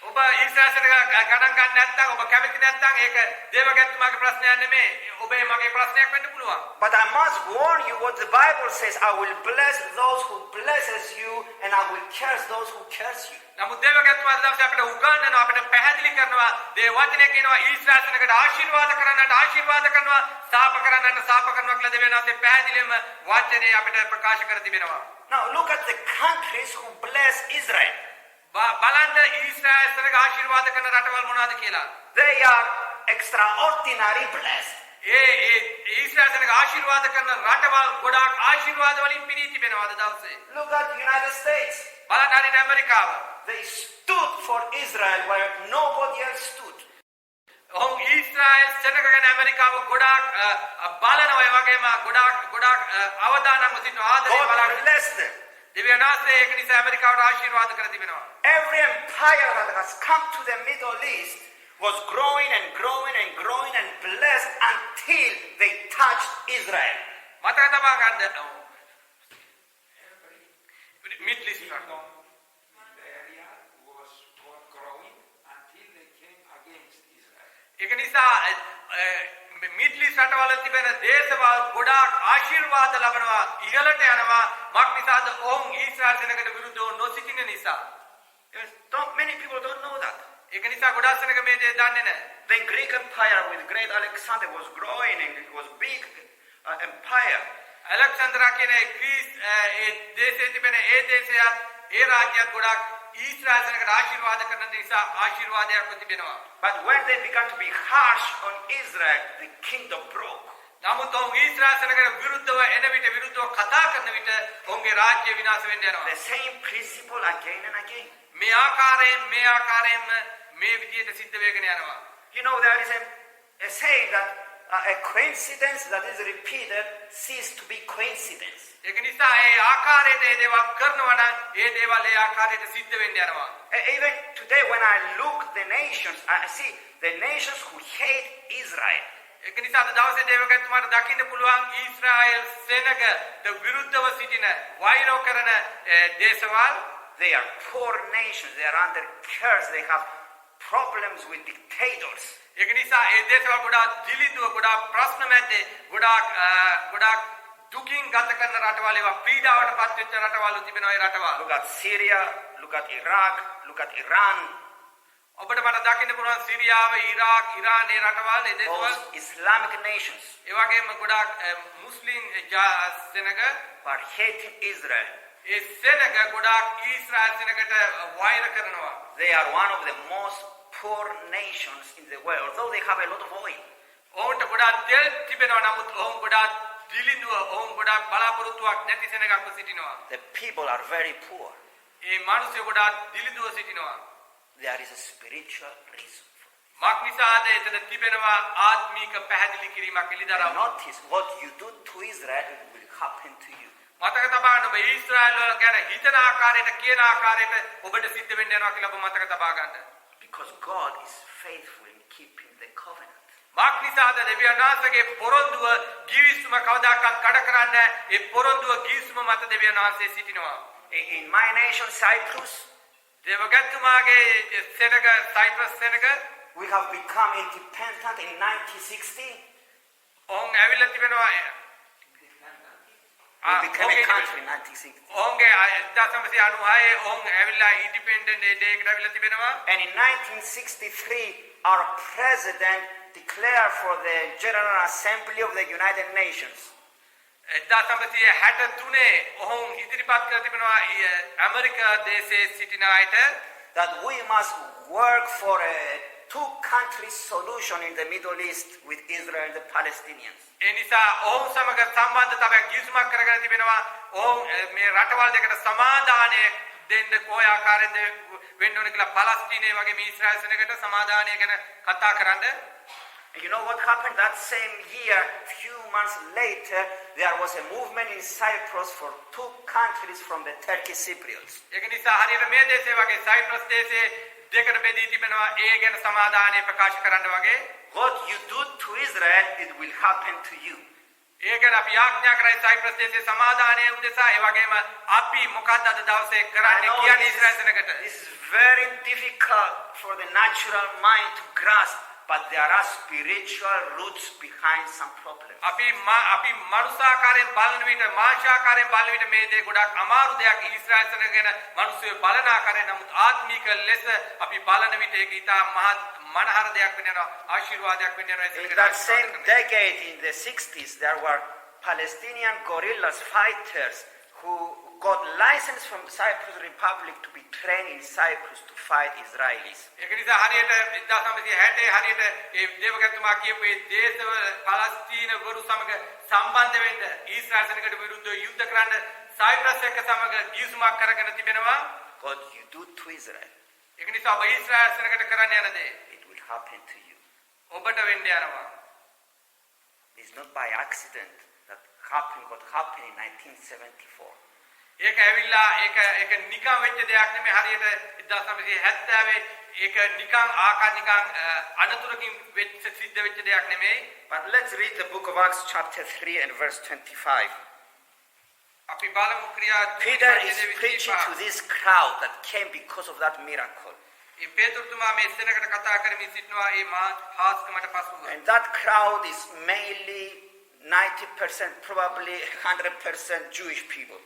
ඔබ ඊශ්‍රායල් සෙනග ගණන් ගන්න නැත්නම් ඔබ කැමති නැත්නම් ඒක දේවගතුමාගේ ප්‍රශ්නයක් නෙමෙයි. ඔබේ මගේ ප්‍රශ්නයක් වෙන්න පුළුවන්. But I must warn you what the Bible says. I will bless those who blesses you, and I will curse those who curse you. නමුත් දේවගතුමා දවසේ අපිට උගන්වනවා අපිට පැහැදිලි කරනවා දේ වචනේ කියනවා ඊශ්‍රායල් සෙනගට ආශිර්වාද කරන්නට ආශිර්වාද කරනවා සාප කරන්නට සාප කරනවා කියලා දෙවියන්සේ පැහැදිලිවම වචනේ අපිට ප්‍රකාශ කර තිබෙනවා. Now look at the countries who bless Israel. බලන්න ඊශ්‍රායල් සෙනග ආශිර්වාද කරන රටවල් මොනවාද කියලා. They are extraordinary blessed. ඒ ඊශ්‍රායල් සෙනග ආශිර්වාද කරන රටවල් ගොඩාක් ආශිර්වාද වලින් පිරී තිබෙනවා අද දවසේ. Look at the United States. බලන්න හරියට ඇමරිකාව. They stood for Israel where nobody else stood. ඔවුන් ඊශ්‍රායල් සෙනග ගැන ඇමරිකාව ගොඩාක් බලනවා ඒ වගේම ගොඩාක් අවදානම්ව සිටිනවා ආදරේ God බලන්න. blessed them. දෙවියන්සේ ඒක නිසා ඇමරිකාවට ආශිර්වාද කර තිබෙනවා. Every empire that has come to the Middle East was growing and growing and growing and blessed until they touched Israel. මතක තබා ගන්න. Middle East The area was growing until they came against Israel. ඒක නිසා මිඩ්ලිස් රටවල තිබෙන දේශවල් ගොඩාක් ආශිර්වාද ලබනවා ඉහළට යනවා මක් නිසාද ඔවුන් ඊශ්‍රායල් සෙනගට විරුද්ධව නොසිටින නිසා Many people don't know that. ඒක නිසා ගොඩාක් සෙනග මේ දේ දන්නේ නැහැ The Greek Empire with great Alexander was growing and it was big empire. ඇලෙක්සැන්ඩරා කියන ග්‍රීස් ඒ දේශයේ තිබෙන ඒ දේශයත් ඒ රාජ්‍යයත් ගොඩාක් ඊශ්‍රායල් සෙනගට ආශිර්වාද කරන නිසා ආශිර්වාදයක් තිබෙනවා But when they began to be harsh on Israel, the kingdom broke. නමුත් ඔවුන් ඊශ්‍රායල් සෙනගට විරුද්ධව එන විට විරුද්ධව කතා කරන විට ඔවුන්ගේ රාජ්‍ය විනාශ වෙන්න යනවා The same principle again and again. මේ ආකාරයෙන්ම මේ විදිහට සිද්ධ වෙගෙන යනවා You know, there is a saying that a coincidence that is repeated ceases to be coincidence. ඒක නිසා ඒ ආකාරයට ඒ දේවල් කරනවා නම් ඒ දේවල් ඒ ආකාරයට සිද්ධ වෙන්න යනවා Even today when I look the nations, I see the nations who hate Israel. ඒක නිසා අද දවසේ දේවගතුමාට දකින්න පුළුවන් ඊශ්‍රායල් සෙනගට විරුද්ධව සිටින වෛරව කරන දේශවල් They are poor nations. They are under curse. They have problems with dictators. ඒක නිසා ඒ දේශවල ගොඩාක් දිලිඳුව ගොඩාක් ප්‍රශ්න මැද්දේ ගොඩාක් දුකින් ගත කරන රටවල් ඒවා පීඩාවට පත් වෙච්ච රටවල් තිබෙනවා ඒ රටවල් Look at Syria, look at Iraq, look at Iran. ඔබට මට දකින්න පුළුවන් සිරියාව ඉරාක් ඉරාන් ඒ රටවල් ඒ දේශවල Those Islamic nations ඒ වගේම ගොඩාක් මුස්ලිම් සෙනග who are hating Israel. ඒ සෙනග ගොඩාක් ඊශ්‍රායල් සෙනගට වෛර කරනවා They are one of the most poor nations in the world, although they have a lot of oil. ඔවුන්ට ගොඩාක් තෙල් තිබෙනවා නමුත් ඔවුන් ගොඩාක් දිලිඳුව ඔවුන් ගොඩාක් බලාපොරොත්තුවක් නැති සෙනගක්ව සිටිනවා The people are very poor. ඒ මිනිස්සු ගොඩාක් දිලිඳුව සිටිනවා There is a spiritual reason for it. මක් නිසාද එතන තිබෙනවා ආත්මීක පැහැදිලි කිරීමක් එළිදරව් Notice what you do to Israel will happen to you. මතක තබාගන්න ඔබ ඊශ්‍රායල් වල ගැන හිතන ආකාරයට කියන ආකාරයට ඔබට සිද්ධ වෙන්න යනවා කියලා ඔබ මතක තබා ගන්න. Because God is faithful in keeping the covenant. මක් නිසාද දෙවියන් වහන්සේගේ පොරොන්දුව ගිවිසුම කවදාකවත් කඩ කරන්නේ නැහැ. ඒ පොරොන්දුව ගිවිසුම මත දෙවියන් වහන්සේ සිටිනවා. In my nation, Cyprus, දේවගතුමාගේ සෙනග සයිප්‍රස් සෙනග we have become independent in 1960. ඔවුන් ඇවිල්ලා තිබෙනවා We became a country in 1960. ඔවුන්ගේ 1996 ඔවුන් ඇවිල්ලා ඉන්ඩිපෙන්ඩන්ට් ඩේ එකට ඇවිල්ලා තිබෙනවා. And in 1963, our president declared for the General Assembly of the United Nations 1963 ඔවුන් ඉදිරිපත් කර තිබෙනවා ඇමරිකා දේශයේ සිටින අයට that we must work for a two-country solution in the Middle East with Israel and the Palestinians. ඒ නිසා ඔවුන් සමග සම්බන්ධතාවයක් ගිවිසුමක් කරගෙන තිබෙනවා. ඔවුන් මේ රටවල් දෙකට සමාදානය දෙන්න කොයි ආකාරයෙන්ද වෙන්න ඕන කියලා පලස්තීනයේ වගේ මේ ඊශ්‍රායල් සෙනගට සමාදානය ගැන කතා කරන්න. And you know what happened that same year? Few months later, there was a movement in Cyprus for two countries from the Turkish Cypriots. ඒක නිසා හරියට මේ දේශේ වගේ සයිප්‍රස් දේශේ දෙකට බෙදී තිබෙනවා ඒ ගැන සමාදානය ප්‍රකාශ කරන්න වගේ. What you do to Israel, it will happen to you. ඒ ගැන අපි ආඥා කරයි සයිප්‍රස් දේශේ සමාදානය උදෙසා ඒ වගේම අපි මොකක්ද අද දවසේ කරන්නේ කියන්නේ Israel සෙනගට. This is very difficult for the natural mind to grasp, but there are spiritual roots behind some problems. අපි මනුෂ්‍යාකාරයෙන් බලන විට මාංශාකාරයෙන් බලන විට මේ දේ ගොඩක් අමාරු දෙයක් ඊශ්‍රායල් සෙනග ගැන මිනිස්සු බලන ආකාරයෙන් නමුත් ආත්මික ලෙස අපි බලන විට ඒක ඉතා මහත් මනහර දෙයක් වෙන්න යනවා ආශිර්වාදයක් වෙන්න යනවා In that same decade, in the 60s, there were Palestinian guerrillas fighters who got license from Cyprus Republic to be trained in Cyprus to fight Israelis. ඒක නිසා හරියට 1960 හරියට ඒ දේවගතුමා කියපු ඒ දේශවල පලස්තීන වරු සමග සම්බන්ධ වෙන්න ඊශ්‍රායල් සෙනගට විරුද්ධව යුද්ධ කරන්න සයිප්‍රස් එක්ක සමග ගිවිසුමක් කරගෙන තිබෙනවා. What you do to Israel, ඒක නිසා ඔබ ඊශ්‍රායල් සෙනගට කරන්න යන දේ it will happen to you. ඔබට වෙන්න යනවා. It's not by accident that happened what happened in 1974. ඒක ඇවිල්ලා ඒක නිකන් වෙච්ච දෙයක් නෙමෙයි හරියට 1970 ඒක නිකන් නිකන් අනතුරකින් වෙච්ච සිද්ධ වෙච්ච දෙයක් නෙමෙයි. But let's read the book of Acts chapter 3 and verse 25. අපි බලමු ක්‍රියා Peter is preaching to this crowd that came because of that miracle. ඒ පේතුරුතුමා මේ එසෙනකට කතා කරමින් සිටිනවා ඒ මා හාස්කමට පසුව. And that crowd is mainly 90%, probably 100% Jewish people.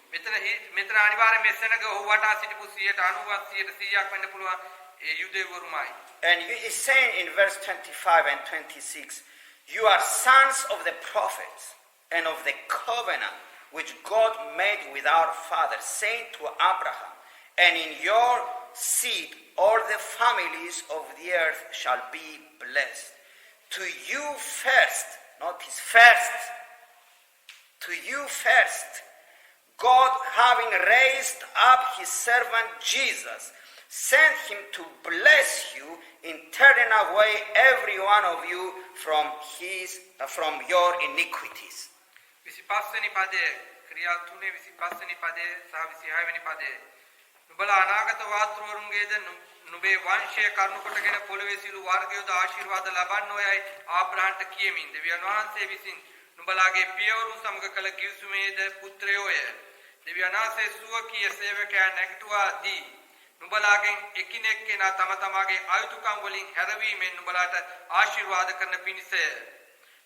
මෙතන අනිවාර්යයෙන් මේ එසෙනක ඔහු වටා සිටපු 90% 100ක් වෙන්න පුළුවන් ඒ යුදෙවරුමයි. And it's saying in verse 25 and 26, you are sons of the prophets and of the covenant which God made with our fathers, saying to Abraham, and in your seed all the families of the earth shall be blessed. To you first, notice first, to you first, God having raised up his servant Jesus, sent him to bless you in turning away every one of you from your iniquities. 25 වෙනි පදයේ ක්‍රියා 3 25 වෙනි පදයේ සහ 26 වෙනි පදයේ නුඹලා අනාගත වාතුවරුන්ගේද නුඹේ වංශය කරුණු කොටගෙන පොළවේ සිළු වර්ගයෝද ආශිර්වාද ලබන්නෝයයි ආබ්‍රහම්ට කියමින් දෙවියන් වහන්සේ විසින් නුඹලාගේ පියවරුන් සමග කළ කිවිසුමේද පුත්‍රයෝය. දෙවියන් වහන්සේ සුවකීය සේවකයන් නැගිටුවා දී නුඹලාගෙන් එකිනෙක කෙනා තම තමාගේ අයුතුකම් වලින් හැරවීමෙන් නුඹලාට ආශිර්වාද කරන පිණිසය.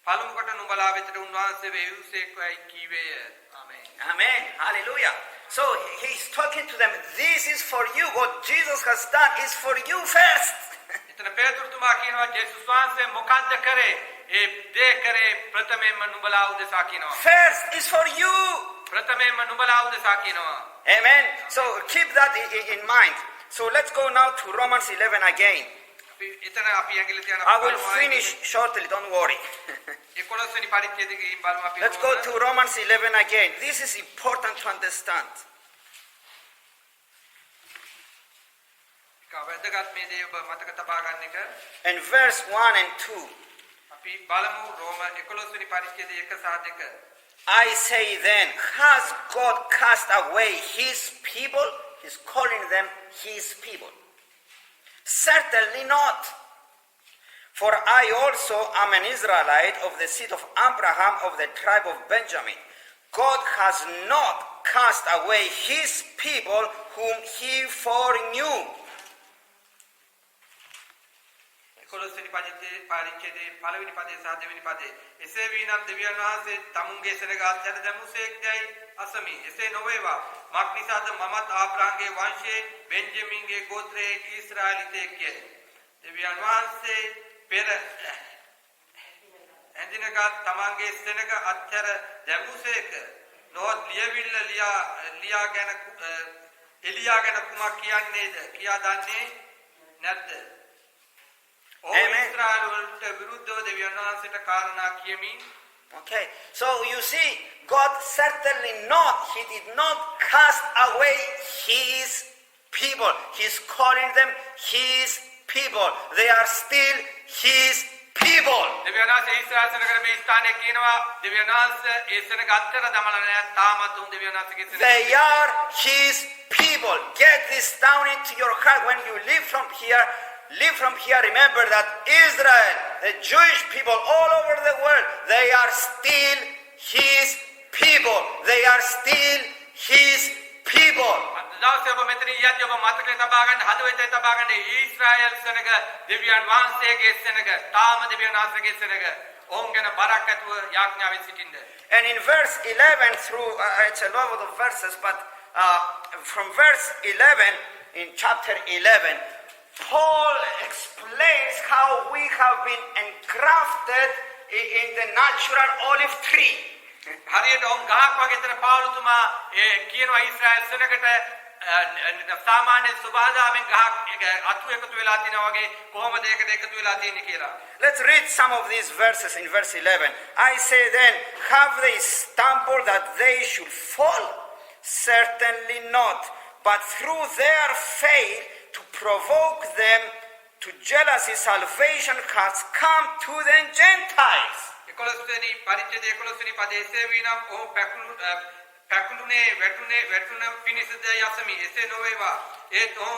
පළමු කොට නුඹලා වෙතට උන්වහන්සේ වේයුසේකයි කීවේය. ආමේන්. Amen. Hallelujah. So he's talking to them. This is for you. What Jesus has done is for you first. එතන පේතුරුතුමා කියනවා ජේසුස් වහන්සේ මොකද්ද කරේ? ඒ දේ කරේ ප්‍රථමයෙන්ම නුඹලා උදෙසා කියනවා. First is for you. ප්‍රථමයෙන්ම නුඹලා උදෙසා කියනවා. Amen. So keep that in mind. So let's go now to Romans 11 again. එතන අපි ඇඟිලි තියන I will finish shortly, don't worry. 11 වෙනි පරිච්ඡේදයේ ගිහින් බලමු අපි. Let's go to Romans 11 again. This is important to understand. වැදගත් මේ දේ ඔබ මතක තබා ගන්න එක. And verse 1 and 2. අපි බලමු රෝම 11 වෙනි පරිච්ඡේදයේ 1 සහ 2. I say then, has God cast away his people? He's calling them his people. Certainly not. For I also am an Israelite of the seed of Abraham of the tribe of Benjamin. God has not cast away his people whom he foreknew. 11 වෙනි පරිච්ඡේදයේ පළවෙනි පදයේ සහ දෙවෙනි පදයේ එසේ වීනම් දෙවියන් වහන්සේ තමුන්ගේ සෙනග අත්හැර දැමුසේක්දයි අසමි. එසේ නොවේවා. මක් නිසාද මමත් ආබ්‍රහම්ගේ වංශයේ බෙන්ජමින්ගේ ගෝත්‍රයේ ඊශ්‍රායලිතෙක්ය. දෙවියන් වහන්සේ පෙර ඇඳිනගත් තමන්ගේ සෙනග අත්හැර දැමුසේක. නොත් ලියවිල්ල ලියාගෙන එලියාගෙන කුමක් කියන්නේද කියා දන්නේ නැද්ද? Amen. Okay, so you see, God certainly not, he did not cast away his people. He's calling them his people. They are still his people. They are his people. Get this down into your heart when you live from here. Remember that Israel, the Jewish people all over the world, they are still his people. They are still his people. And in verse 11 through, it's a lot of verses, but from verse 11, in chapter 11, Paul explains how we have been engrafted in the natural olive tree. හරියට ඔවුන් ගහක් වගේ තන පාවුතුමා කියනවා ඊශ්‍රායල් සෙනගට සාමාන්‍ය සුභාදාමෙන් ගහක් අතු එකතු වෙලා තිනවා වගේ කොහොමද ඒකට එකතු වෙලා තියෙන්නේ කියලා. Let's read some of these verses in verse 11. I say then, have they stumbled that they should fall? Certainly not, but through their faith to provoke them to jealousy, salvation has come to the Gentiles. 11 වෙනි පරිච්ඡේදයේ 11 වෙනි පදයේ එසේ වීනම් ඔහු පැකුළුනේ වැටුන පිණිසද යසමි. එසේ නොවේවා. ඒත් ඔහු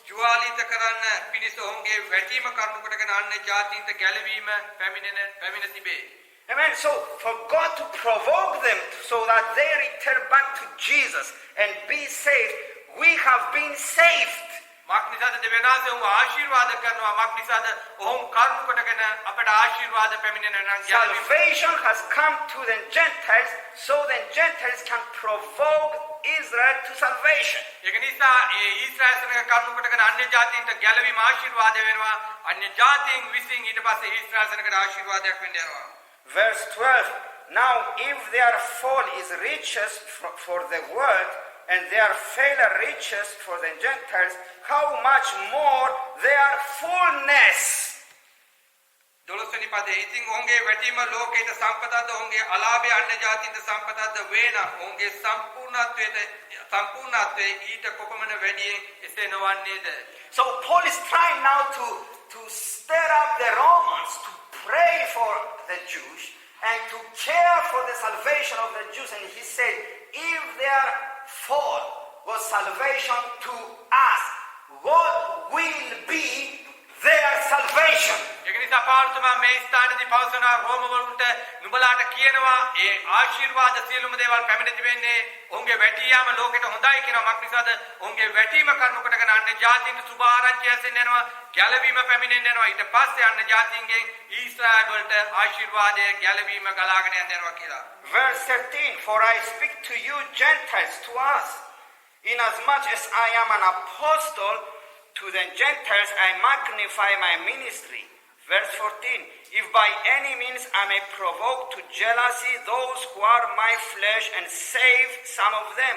ජුවාලිත කරන්න පිණිස ඔහුගේ වැටීම කරුණු කොටගෙන අන්න ජාතීන්ට ගැලවීම පැමිණ තිබේ. Amen. So for God to provoke them so that they return back to Jesus and be saved, we have been saved. මක්නිසාද දෙවියන්වහන්සේ ඔහු ආශිර්වාද කරනවා මක්නිසාද ඔහු කරුණු කොටගෙන අපට ආශිර්වාද පැමිණෙන නම් ගැලවීම Salvation has come to the Gentiles so the Gentiles can provoke Israel to salvation. ඒක නිසා ඒ ඊශ්‍රායලයන් කරුණු කොටගෙන අන්‍ය ජාතීන්ට ගැලවීම ආශිර්වාද වෙනවා අන්‍ය ජාතීන් විසින් ඊට පස්සේ ඊශ්‍රායලයන්ට ආශිර්වාදයක් වෙන්න යනවා. Verse 12. Now if their fall is riches for the world and their failure riches for the Gentiles, how much more their fullness. දොළොස්වෙනි පදේ ඉතින් ඔවුන්ගේ වැටීම ලෝකයට සම්පතක්ද ඔවුන්ගේ අලාභය අන්‍ය ජාතීන්ට සම්පතක්ද වේන ඔවුන්ගේ සම්පූර්ණත්වයේ ඊට කොපමණ වැඩියෙන් එසේ නොවන්නේද. So Paul is trying now to stir up the Romans to pray for the Jews and to care for the salvation of the Jews, and he said if their fall was salvation to us, what will be their salvation? ඒක නිසා පාවුල්තුමා මේ ස්ථානයේදී පවසන රෝමවරුන්ට නුඹලාට කියනවා ඒ ආශිර්වාද සියලුම දේවල් පැමිණ තිබෙන්නේ ඔවුන්ගේ වැටියාම ලෝකෙට හොඳයි කියනවා මක්නිසාද ඔවුන්ගේ වැටීම කරුණු කොටගෙන අන්‍ය ජාතීන්ට සුභ ආරංචිය ඇසෙන්න යනවා ගැලවීම පැමිණෙන්න යනවා ඊට පස්සේ අන්‍ය ජාතීන්ගෙන් ඊශ්‍රායල් වලට ආශිර්වාදය ගැලවීම ගලාගෙන යනවා කියලා. Verse 13. For I speak to you Gentiles, to us, inasmuch as I am an apostle to the Gentiles, I magnify my ministry. Verse 14. If by any means I may provoke to jealousy those who are my flesh and save some of them.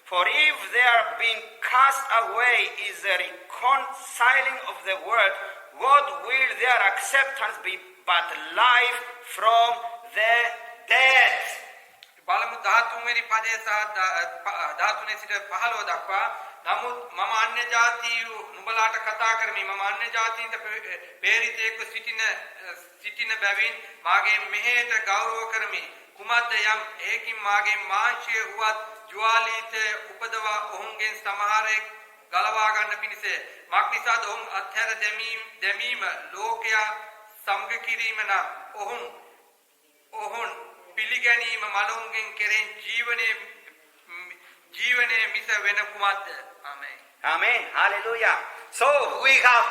For if they are being cast away is the reconciling of the world, what will their acceptance be but life from the dead? බලමු 13 වෙනි පදයේ සහ 13 සිට 15 දක්වා නමුත් මම අන්‍ය ජාතීයු නුඹලාට කතා කරමි මම අන්‍ය ජාතීන්ට ප්‍රේරිතයෙක්ව සිටින බැවින් මාගේ මෙහෙයට ගෞරව කරමි කුමද්ද යම් ඒකින් මාගේ මාංශය වුවත් ජුවාලීත උපදවා ඔවුන්ගෙන් සමහරෙක් ගලවා ගන්න පිණිස මක්නිසාද ඔවුන් අත්හැර දැමීම ලෝකයා සමග කිරීම නම් ඔවුන් පිළිගැනීම මලොන්ගෙන් කෙරෙන් ජීවනයේ මිස වෙන කුමක්ද. Amen. Amen. Hallelujah. So we have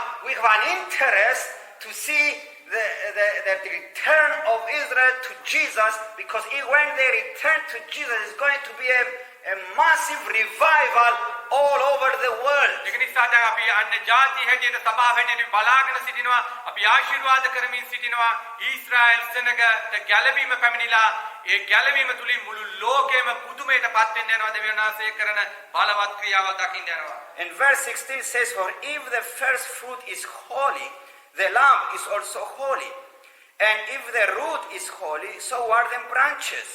an interest to see the return of Israel to Jesus, because when they return to Jesus, it's going to be a massive revival all over the world. ඒක නිසා දැන් අපි අන්‍ය ජාති හැටියට සභාව හැටියට බලාගෙන සිටිනවා අපි ආශිර්වාද කරමින් සිටිනවා ඊශ්‍රායල් සෙනගට ගැලවීම පැමිණිලා ඒ ගැලවීම තුලින් මුළු ලෝකෙම පුදුමයටපත් වෙන්න යනවා දෙවියන් වහන්සේ කරන බලවත් ක්‍රියාව දකින්න යනවා. And verse 16 says, for if the first fruit is holy, the lamb is also holy. And if the root is holy, so are the branches.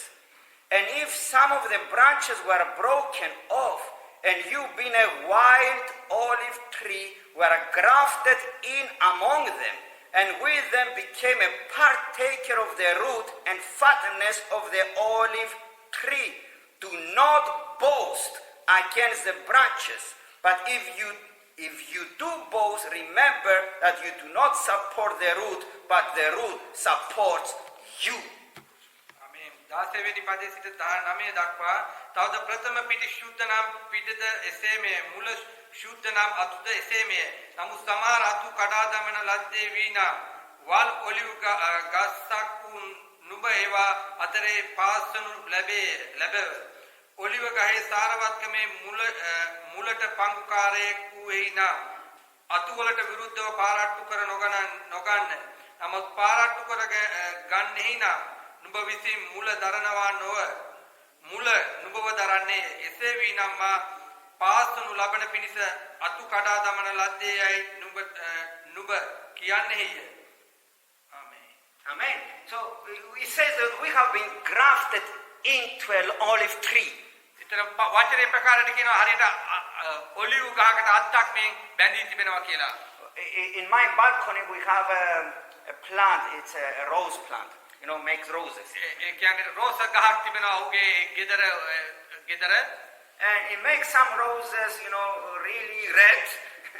And if some of the branches were broken off, and you being a wild olive tree were grafted in among them, and with them became a partaker of the root and fatness of the olive tree. Do not boast against the branches, but if you do boast, remember that you do not support the root, but the root supports you. Amen. 16 වෙනි පදයේ සිට 19 දක්වා තවද ප්‍රථම පිටි ශුද්ධ නම් පිටද එසේමය මුල ශුද්ධ නම් අතුද එසේමය. නමුත් සමහර අතු කඩා දමන ලද්දේ වීනා වල් ඔලිව් ගස්සක් නුඹ ඒවා අතරේ පාස්සනු ලැබෙව. ඔලිව ගහේ සාරවත්කමේ මුලට පංගුකාරයෙක් වූෙහි නම් අතු වලට විරුද්ධව පාරට්ටු කර නොගන්න. නමුත් පාරට්ටු කර ගන්නෙහි නම් නුඹ විසින් මුල දරනවා නොව මුල නුඹව දරන්නේ එසේ වී නම් පාස්සනු ලබන පිණිස අතු කඩා දමන ලද්දේයි නුඹ කියන්නේය. Amen. Amen. So it says that we have been grafted into an olive tree. ඉතින් වචනේ ප්‍රකාරයට කියනවා හරියට ඔලිව් ගහකට අත්තක් මේ බැඳී තිබෙනවා කියලා. In my balcony we have a plant, it's a rose plant, makes roses. ඒ කියන්නේ රෝස ගහක් තිබෙනවා උගේ ගෙදර And it makes some roses, really red.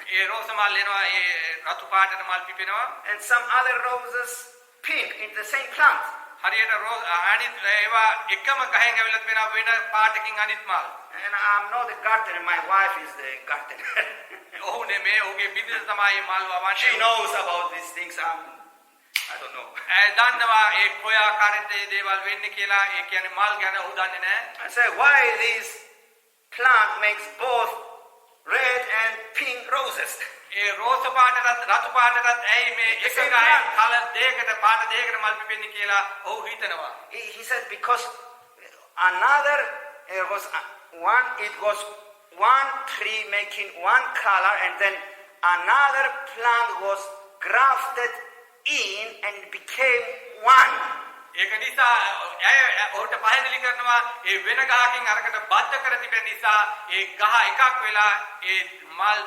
ඒ රෝස මල් එනවා ඒ රතු පාටට මල් පිපෙනවා. And some other roses pink in the same plant. හරියට අනිත් ඒවා එකම ගහෙන් ඇවිල්ලා තිබෙනවා වෙන පාටකින් අනිත් මල්. And I'm not the gardener, my wife is the gardener. ඔහුනේ මේ ඔහුගේ බිරිඳ තමයි මල් She වවන්නේ. knows about these things. I don't know. ඇය දන්නවා ඒ කොයා කාර්යයේ දේවල් වෙන්නේ කියලා. ඒ කියන්නේ මල් ගැන ඔහු දන්නේ නැහැ. I said, why this plant makes both red and pink roses? ඒ රෝස පාටටත් රතු පාටටත් ඇයි මේ එක ගානේ කලර් දෙකකට පාට දෙකකට මල් පිපෙන්නේ කියලා ඔහු හිතනවා. He said, because another, it was one tree making one color, and then another plant was grafted in and became one. ඒක නිසා ඇය ඔහුට පහදලි කරනවා ඒ වෙන ගහකින් අරකට බද්ධ කර තිබෙන නිසා ඒ ගහ එකක් වෙලා ඒ මල්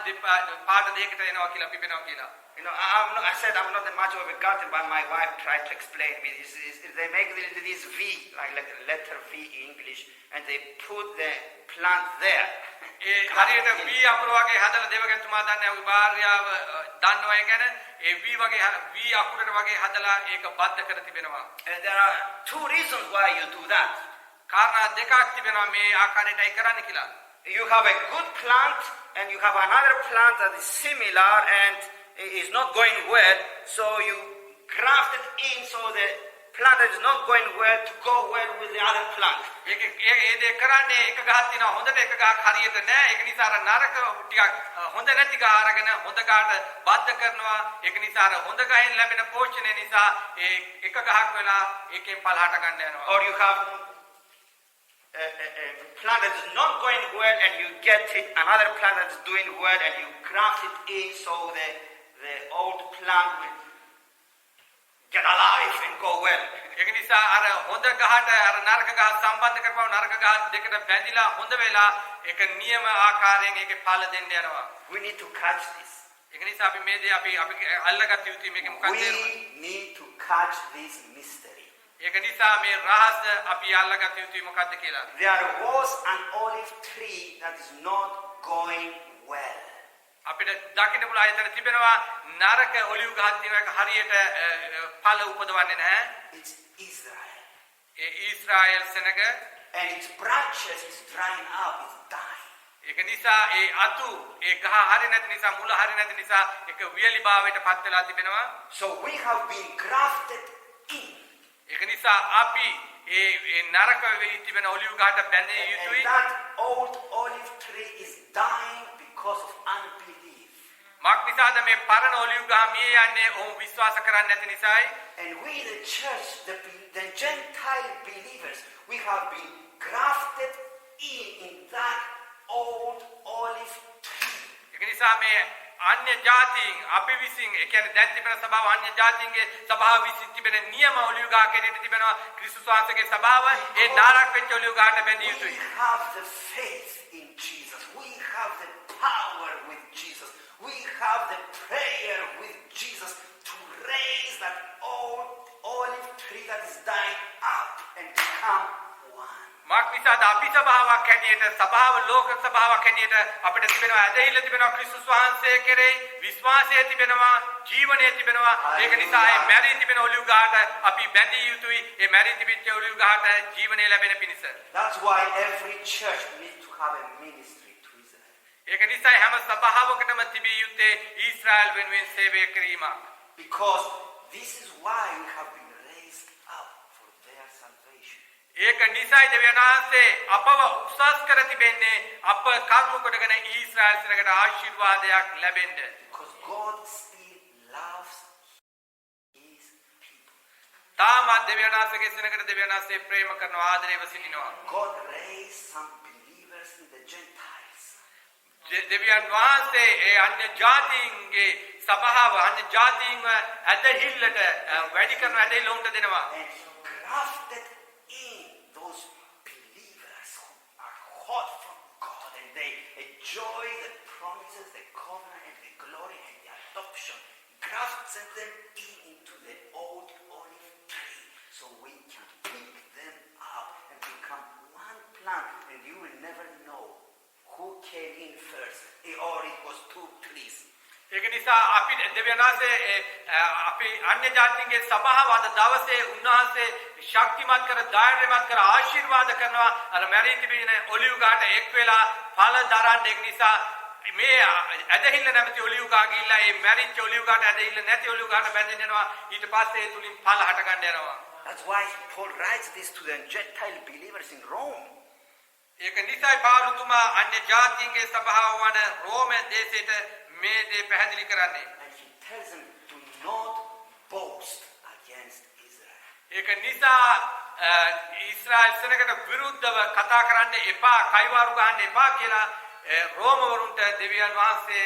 පාට දෙකකට එනවා කියලා පිපෙනවා කියලා. You know, I said I'm not much of a gardener, but my wife tried to explain me. They make this V, like letter V in English, and they put the plant there. ඒ හරියට V අකුර වගේ හදලා දෙවගතුමා දන්නේ ඔය භාර්යාව දන්නවා ඒ කියන්නේ ඒ V වගේ V අකුරට වගේ හදලා ඒක බද්ධ කර තිබෙනවා. And there are two reasons why you do that. කාරණා දෙකක් තිබෙනවා මේ ආකාරයටයි කරන්න කියලා. You have a good plant, and you have another plant that is similar and is not going well, so you graft it in so the plant that is not going well to go well with the other plant. ඒක ඒ දේ කරන්නේ එක ගහක් තියෙනවා හොඳට එක ගහක් හරියට නැහැ. ඒක නිසා අර නරක ටිකක් හොඳ නැති ගහ අරගෙන හොඳ ගහට බද්ධ කරනවා. ඒක නිසා අර හොඳ ගහෙන් ලැබෙන පෝෂණය නිසා ඒ එක ගහක් වෙලා ඒකෙන් පළ හට ගන්න යනවා. Or you have a plant that is not going well, and you get it another plant that is doing well, and you graft it in so the old plant will get alive and go well. ඒක නිසා අර හොඳ ගහට අර නරක ගහ සම්බන්ධ කරපුවම නරක ගහ දෙකට බැඳිලා හොඳ වෙලා ඒක නියම ආකාරයෙන් ඒකේ ඵල දෙන්න යනවා. We need to catch this. ඒක නිසා අපි මේ දේ අපි අල්ලගත්ත යුතුයි මේක මොකක්ද? We need to catch this mystery. ඒක නිසා මේ රහස අපි අල්ලගත්ත යුතුයි මොකක්ද කියලා. There was an olive tree that is not going well. අපිට දකින්න පුළුවන් අයතර තිබෙනවා නරක ඔලිව් ගහක් තියෙනවා ඒක හරියට ඵල උපදවන්නේ නැහැ. It's Israel. A Israel සෙනග And its branches is drying up, it's dying. ඒක නිසා ඒ අතු ඒ ගහ හරිය නැති නිසා මුල හරිය නැති නිසා ඒක වියලි භාවයට පත් වෙලා තිබෙනවා. So we have been grafted in. ඒක නිසා අපි ඒ නරක වෙයි තිබෙන ඔලිව් ගහට බැඳිය යුතුයි. And that old olive tree is dying because of unbelief. මක් නිසාද මේ පරණ ඔලිව් ගහ මිය යන්නේ ඔහු විශ්වාස කරන්නේ නැති නිසායි. And we the church, the Gentile believers, we have been grafted in that old olive tree. ඒක නිසා මේ අන්‍ය ජාතීන් අපි විසින් ඒ කියන්නේ දැන් තිබෙන සභාව අන්‍ය ජාතීන්ගේ සභාව විසින් තිබෙන නියම ඔලිව් ගහ කෙරෙහිට තිබෙනවා ක්‍රිස්තුස් වහන්සේගේ සභාව ඒ නාරක් වෙච්ච ඔලිව් ගහට බැඳිය යුතුයි. We have the faith in Jesus. We have the power with Jesus. We have the prayer with Jesus to raise that old olive tree that is dying up and become one. මක් නිසාද අපි සභාවක් හැටියට සභාව ලෝක සභාවක් හැටියට අපිට තිබෙනවා ඇදහිල්ල තිබෙනවා ක්‍රිස්තුස් වහන්සේ කෙරෙහි විශ්වාසය තිබෙනවා ජීවනය තිබෙනවා. ඒක නිසා මේ මැරී තිබෙන ඔලිව් ගහට අපි බැඳිය යුතුයි. මේ මැරී තිබෙච්ච ඔලිව් ගහට ජීවනය ලැබෙන පිණිස. That's why every church needs to have a ministry to Israel. ඒක නිසා හැම සභාවකටම තිබිය යුත්තේ ඊශ්‍රායල් වෙනුවෙන් සේවය කිරීමක්. Because this is why we have been raised up for their salvation. ඒක නිසායි දෙවියන් වහන්සේ අපව උසස් කර තිබෙන්නේ අප කර්ම කොටගෙන ඊශ්‍රායල් සෙනගට ආශිර්වාදයක් ලැබෙන්න. Because God still loves his people. තාමත් දෙවියන් වහන්සේගේ සෙනගට දෙවියන් වහන්සේ ප්‍රේම කරනවා ආදරේව සිටිනවා. God raised some believers in the Gentiles. දෙවියන් වහන්සේ ඒ අන්‍ය ජාතීන්ගේ සභාව අන්‍ය ජාතීන්ව ඇදහිල්ලට වැඩි කරන ඇදහිල්ල උන්ට දෙනවා. And he grafted in those believers who are hot from God, and they enjoy the promises, the covenant, and the glory, and the adoption. Grafted them into the old olive tree so we can pick them up and become one plant, and you will never know who came in first, or it was two trees. ඒක නිසා අපි දෙවියන්වහන්සේ අපි අන්‍ය ජාතීන්ගේ සභාව අද දවසේ උන්වහන්සේ ශක්තිමත් කර ධෛර්යමත් කර ආශිර්වාද කරනවා අර මැරී තිබෙන ඔලිව් ගහට එක් වෙලා ඵල දරන්න. ඒක නිසා මේ ඇදහිල්ල නැමැති ඔලිව් ගහ ගිහිල්ලා මේ මැරිච්ච ඔලිව් ගහට ඇදහිල්ල නැති ඔලිව් ගහට බැඳෙන්න යනවා. ඊට පස්සේ ඒ තුලින් ඵල හට ගන්න යනවා. That's why Paul writes this to the Gentile believers in Rome. ඒක නිසායි පාවුලතුමා අන්‍ය ජාතීන්ගේ සභාව වන රෝම දේශයට මේ දේ පැහැදිලි කරන්නේ. And he tells them to not boast against Israel. ඒක නිසා ඊශ්‍රායල් සෙනගට විරුද්ධව කතා කරන්න එපා, කයිවාරු ගහන්න එපා කියලා රෝමවරුන්ට දෙවියන් වහන්සේ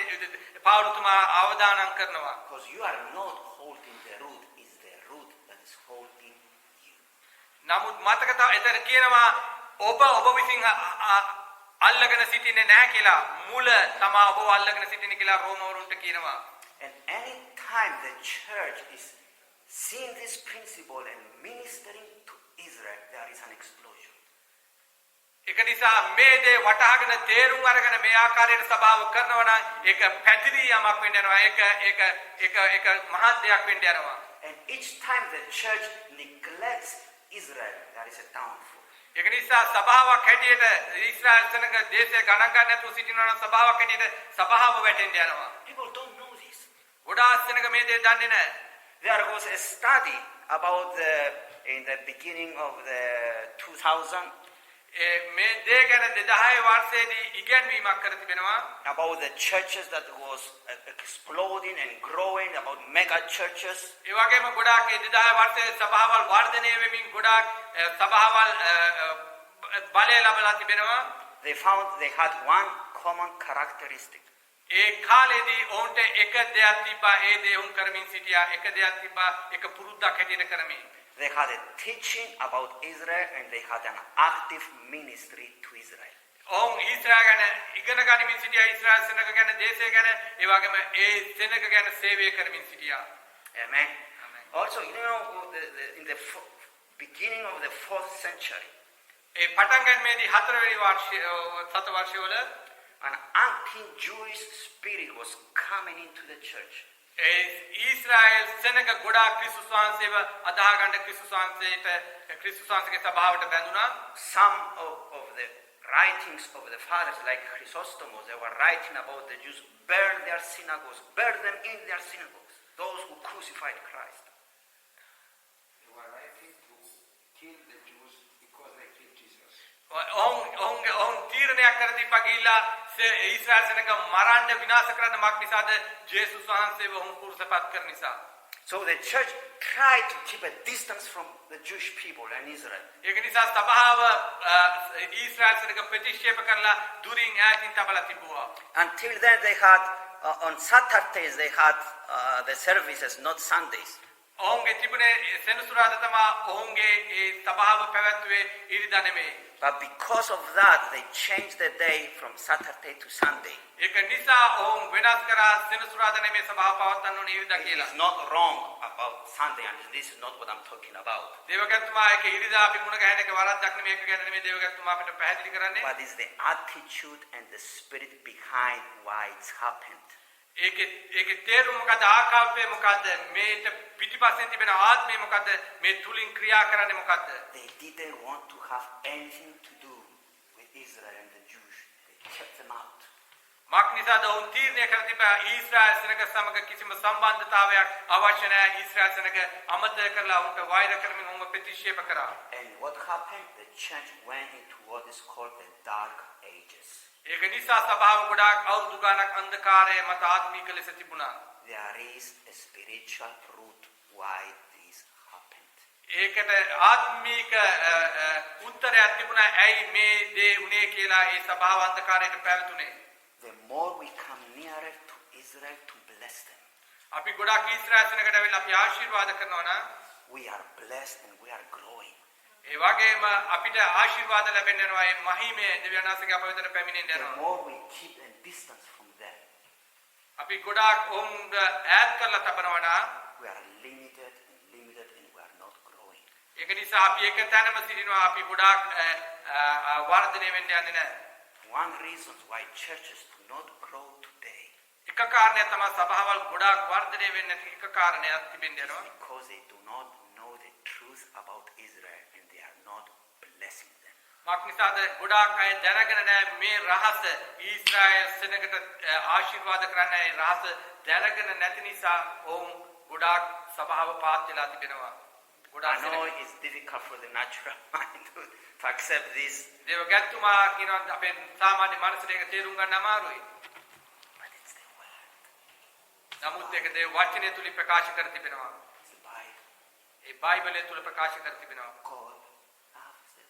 පාවුලතුමා අවදානම් කරනවා. Because you are not holding the root, it's the root that is holding you. නමුත් මතක එතන කියනවා ඔබ විසින් අල්ලගෙන සිටින්නේ නැහැ කියලා. මුල තමා ඔබ අල්ලගෙන සිටින්නේ කියලා රෝමවරුන්ට කියනවා. And any time the church is seeing this principle and ministering to Israel, there is an explosion. ඒක නිසා මේ දේ වටහාගෙන තේරුම් අරගෙන මේ ආකාරයට සභාව කරනවා නම් ඒක පැතිරියාමක් වෙන්න යනවා. ඒක මහත් දෙයක් වෙන්න යනවා. And each time the church neglects Israel, there is a downfall. ඒක නිසා සභාවක් හැටියට ඊශ්‍රායල් සෙනග දේශය ගණන් ගන්න නැතුව සිටිනවා නම් සභාවක් හැටියට සභාව වැටෙන්න යනවා. People don't know this. ගොඩාක් සෙනග මේ දේ දන්නේ නැහැ. There was a study about in the beginning of the 2000 මේ දේ ගැන 2010 වර්ෂයේදී ඉගැන්වීමක් කර තිබෙනවා. about the churches that was exploding and growing, about mega churches. ඒ වගේම ගොඩාක් 2010 වර්ෂයේ සභාවල් වර්ධනය වෙමින් ගොඩාක් සභාවල් බලය ලබලා තිබෙනවා. They found they had one common characteristic. ඒ කාලේදී ඔවුන්ට එක දෙයක් තිබ්බා. ඒ දේ උන් කරමින් සිටියා. එක දෙයක් තිබ්බා. එක පුරුද්දක් හැටියට කරමින්. They had a teaching about Israel and they had an active ministry to Israel. ඔවුන් ඊශ්‍රායල් ගැන ඉගෙන ගනිමින් සිටියා. ඊශ්‍රායල් සෙනග ගැන, දේශය ගැන, ඒ වගේම ඒ සෙනග ගැන සේවය කරමින් සිටියා. Amen. Also, you know, in the beginning of the 4th century, ඒ පටන් ගැනීමේදී 4 වෙනි වර්ෂවල an anti-Jewish spirit was coming into the church. ඒ ඊශ්‍රායල් සෙනග ගොඩාක් ක්‍රිස්තුස් වහන්සේව අදාහ ගන්න ක්‍රිස්තුස් වහන්සේගේ සභාවට බැඳුනා. Some of the writings of the fathers, like Chrysostomos, they were writing about the Jews, burn their synagogues, burn them in their synagogues, those who crucified Christ. You are writing to kill the Jews because they killed Jesus. ඔවුන් තීරණයක් කර තිබ්බා ගිහිල්ලා ඊශ්‍රායල් සෙනග මරන්න විනාශ කරන්න මක් නිසාද? ජේසුස් වහන්සේව ඔවුන් කුරුසපත් කරන නිසා. So the church tried to keep a distance from the Jewish people and Israel. ඒක නිසා සභාව ඊශ්‍රායල් සෙනග ප්‍රතික්ෂේප කරලා දුරින් ඈතින් තබලා තිබුවා. Until then they had, on Saturdays they had the services, not Sundays. ඔවුන්ගේ තිබුණේ සෙනසුරාදා තමා ඔවුන්ගේ ඒ සභාව පැවැත්වුවේ ඉරිදා නෙමෙයි. But because of that, they changed the day from Saturday to Sunday. ඒක නිසා ඔවුන් වෙනස් කරා සෙනසුරාදා නෙමෙයි සභාව පවත්වන්න ඕනේ ඉරිදා කියලා. It's not wrong about Sunday, and this is not what I'm talking about. දේවගතුමා ඒක ඉරිදා අපි මුණ ගැහෙන එක වරද්දක් නෙමෙයි. ඒක ගැන නෙමෙයි දේවගතුමා අපිට පැහැදිලි කරන්නේ. What is the attitude and the spirit behind why it's happened? ඒකේ තේරුම මොකද? ආකල්පය මොකද? මේට පිටිපස්සෙන් තිබෙන ආත්මය මොකද? මේ තුලින් ක්‍රියා කරන්නේ මොකද? They didn't want to have anything to do with Israel and the Jews. They kept them out. මක් නිසාද ඔවුන් තීරණය කර තිබා ඊශ්‍රායල් සෙනග සමග කිසිම සම්බන්ධතාවයක් අවශ්‍ය නැහැ. ඊශ්‍රායල් සෙනග අමතක කරලා උන්ට වෛර කරමින් උන්ව ප්‍රතික්ෂේප කරා. And what happened? The church went into what is called the Dark Ages. ඒක නිසා සභාව ගොඩාක් අවුරුදු ගානක් අන්ධකාරයේ මත ආත්මික ලෙස තිබුණා. There is a spiritual root why this happened. ඒකට ආත්මික උත්තරයක් තිබුණා ඇයි මේ දේ උනේ කියලා ඒ සභාව අන්ධකාරයට පැවතුනේ. The more we come nearer to Israel to bless them, අපි ගොඩාක් ඊශ්‍රායල් සෙනගට ඇවිල්ලා අපි ආශිර්වාද කරනවා නම් we are blessed and we are growing. ඒ වගේම අපිට ආශිර්වාද ලැබෙනවා. ඒ මහිමේ දෙවියන්වහන්සේගේ අප වෙතට පැමිණෙන්න The යනවා. more we keep a distance from them, අපි ගොඩාක් ඔවුන් ඈත් කරලා තබනවා නම් we are limited and we are not growing. ඒක නිසා අපි එක තැනම සිටිනවා. අපි ගොඩාක් වර්ධනය වෙන්න යන්නේ නැහැ. One reason why churches do not grow today එක කාරණයක් තමයි සභාවල් ගොඩාක් වර්ධනය වෙන්නේ නැති එක කාරණයක් තිබෙන්නේ යනවා. Because they do not know the truth about Israel and they are not blessing them. මක් නිසාද ගොඩාක් අය දැනගෙන නැහැ මේ රහස ඊශ්‍රායල් සෙනගට ආශිර්වාද කරන්න ඒ රහස දැනගෙන නැති නිසා ඔවුන් ගොඩාක් සභාව පාත් වෙලා තිබෙනවා. I ගොඩාක් know it's difficult for the natural mind to accept this, දේවගත්තුමා කියනවා අපේ සාමාන්‍ය මනසට ඒක තේරුම් ගන්න අමාරුයි. but it's the word. නමුත් ඒක දේව වචනය තුලින් ප්‍රකාශ කර තිබෙනවා. It's the Bible. ඒ බයිබලය තුල ප්‍රකාශ කර තිබෙනවා. God loves them.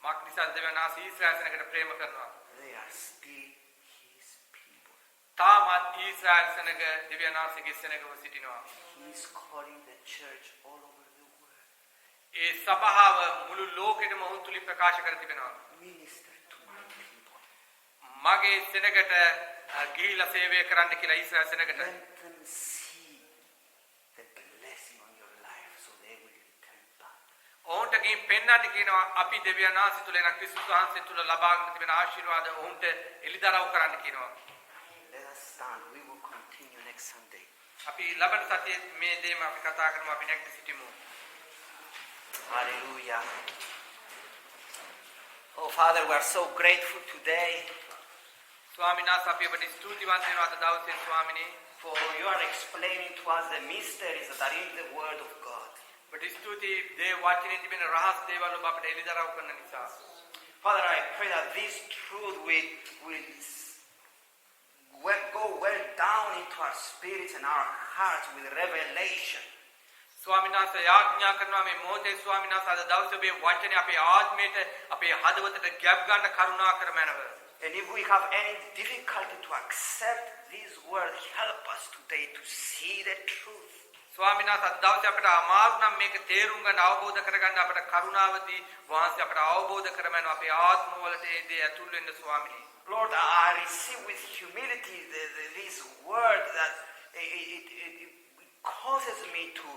මක් නිසා දෙවනාස ඊශ්‍රායල් සෙනගට ප්‍රේම කරනවා. They are still His people. තාමත් ඊශ්‍රායල් සෙනග දෙවනාසගේ සෙනගව සිටිනවා. He's calling the church all over the world. ඒ සභාව මුළු ලෝකෙටම ඔහු තුලින් ප්‍රකාශ කර තිබෙනවා. Minister to my people. මගේ සෙනගට ගිහිලා සේවය කරන්න කියලා Israel සෙනගට Let them see the blessing on your life so they will return back. ඔවුන්ට ගිහින් පෙන්වන්න කියනවා අපි දෙවියන්වහන්සේ තුල එන ක්‍රිස්තුස් වහන්සේ තුල ලබාගෙන තිබෙන ආශිර්වාද ඔවුන්ට එළිදරව් කරන්න කියනවා. Let us stand. We will continue next Sunday. අපි ලබන සතියේ මේ දේම අපි කතා කරමු අපි නැගිට සිටිමු. Hallelujah. Oh, Father, we are so grateful today ස්වාමීන් වහන්සේ අපි ඔබට ස්තුතිවන්ත වෙනවා අද දවසේ ස්වාමිනේ. for you are explaining to us the mysteries that are in the Word of God. ඔබට ස්තුතියි දේව වචනේ තිබෙන රහස් දේවල් ඔබ අපට එළිදරව් කරන නිසා. Father, I pray that this truth will go well down into our spirits and our hearts with revelation. ස්වාමීන් වහන්සේ යාඥා කරනවා මේ මොහොතේ ස්වාමීන් වහන්සේ අද දවසේ ඔබේ වචනේ අපේ ආත්මයට අපේ හදවතට ගැබ් ගන්න කරුණා කරමැනව. And if we have any difficulty to accept this word, help us today to see the truth. ස්වාමීන් වහන්සේ අද දවසේ අපට අමාරු නම් මේක තේරුම් ගන්න අවබෝධ කරගන්න අපට කරුණාවදී වහන්සේ අපට අවබෝධ කරමැනව අපේ ආත්මවලට ඒ දේ ඇතුල් වෙන්න ස්වාමීනි. Lord, I receive with humility this word that it causes me to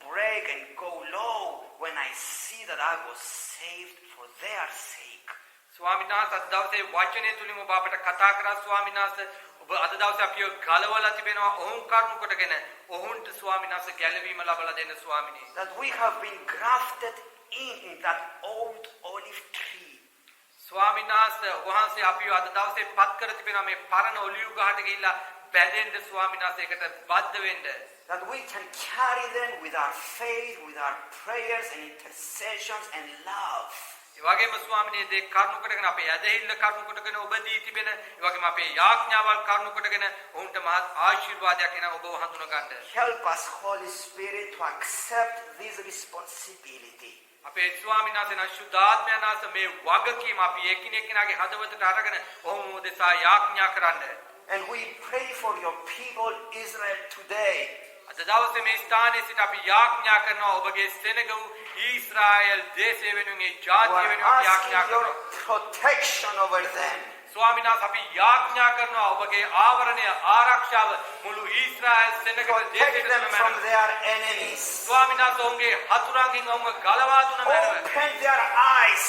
break and go low when I see that I was saved for their sake. ස්වාමීන් වහන්සේ අද දවසේ වචනේ තුලින් ඔබ අපට කතා කරා ස්වාමීන් වහන්සේ ඔබ අද දවසේ අපිව ගලවලා තිබෙනවා ඔවුන් කරුණු කොටගෙන ඔවුන්ට ස්වාමීන් වහන්සේ ගැලවීම ලබලා දෙන්න ස්වාමීනි. That we have been grafted in that old olive tree. ස්වාමීන් වහන්සේ වහන්සේ අපිව අද දවසේ පත් කර තිබෙනවා මේ පරණ ඔලිව් ගහට ගිහිල්ලා බැඳෙන්න ස්වාමීන් වහන්සේ ඒකට බද්ධ වෙන්න. That we can carry them with our faith, with our prayers and intercessions and love. ඒ වගේම ස්වාමීනි මේ කරුණු කොටගෙන අපේ ඇදහිල්ල කරුණු කොටගෙන ඔබ දී තිබෙන ඒ වගේම අපේ යාඥාවල් කරුණු කොටගෙන ඔවුන්ට මහත් ආශිර්වාදයක් එන ඔබව හඳුනා ගන්න. Help us, Holy Spirit, to accept this responsibility. අපේ ස්වාමීන් වහන්සේ ශුද්ධාත්මයන් වහන්සේ මේ වගකීම අපි එකිනෙකනාගේ හදවතට අරගෙන ඔවුන් දෙසා යාඥා කරන්න. And we pray for your people Israel today. අද දවසේ මේ ස්ථානයේ සිට අපි යාඥා කරනවා ඔබගේ සෙනග වූ ඊශ්‍රායල් දේශය වෙනුවෙන් ඒ ජාතිය We වෙනුවෙන් are යාඥා asking your කරනවා. protection over them. ස්වාමීන් වහන්සේ අපි යාඥා කරනවා ඔබගේ ආවරණය ආරක්ෂාව මුළු Israel සෙනග Protect දේශයට them from මැනව. their enemies. ස්වාමීන් වහන්සේ ඔවුන්ගේ හතුරන්ගෙන් ඔවුන්ව ගලවා දුන මැනව. Open their eyes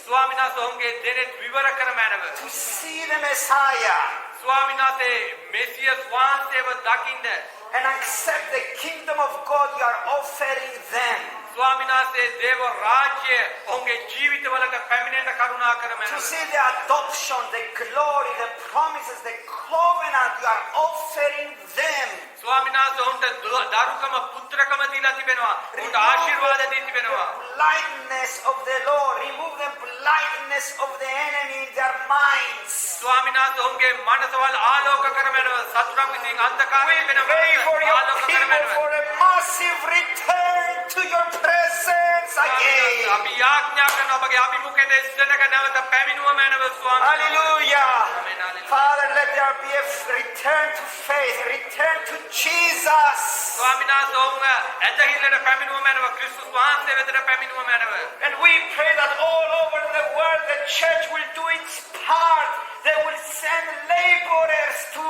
ස්වාමීන් වහන්සේ ඔවුන්ගේ දෙනෙත් විවර කර මැනව. to see the Messiah ස්වාමීන් වහන්සේ මෙසියස් වහන්සේව දකින්න and accept the kingdom of God you are offering them. ස්වාමීන් වහන්සේ දේව රාජ්‍ය ඔවුන්ගේ ජීවිතවලට පැමිණෙන්න කරුණා කර To මැනව. see the adoption, the glory, the promises, the covenant you are offering them. ස්වාමීන් වහන්සේ ඔවුන්ට දරුකම පුත්‍රකම දීලා තිබෙනවා. ඔවුන්ට ආශිර්වාද දී තිබෙනවා. Blindness of the Lord, remove the blindness of the enemy in their minds. ස්වාමීන් වහන්සේ ඔවුන්ගේ මනසවල් ආලෝක කර මැනව. සතුරන් විසින් අන්ධකාරය තිබෙන Pray for your ආලෝක කර people මැනව. for a massive return to your presence again. අපි යාඥා කරන ඔබගේ අභිමුඛයට එස්සෙනක නැවත පැමිණුව මැනව ස්වාමීන්. Hallelujah. Amen, hallelujah. Father, let there be a return to faith, return to Jesus. ස්වාමීන් වහන්සේ ඔවුන් ඇදහිල්ලට පැමිණුව මැනව. ක්‍රිස්තුස් වහන්සේ වෙතට පැමිණුව මැනව. And we pray that all over the world the church will do its part. They will send laborers to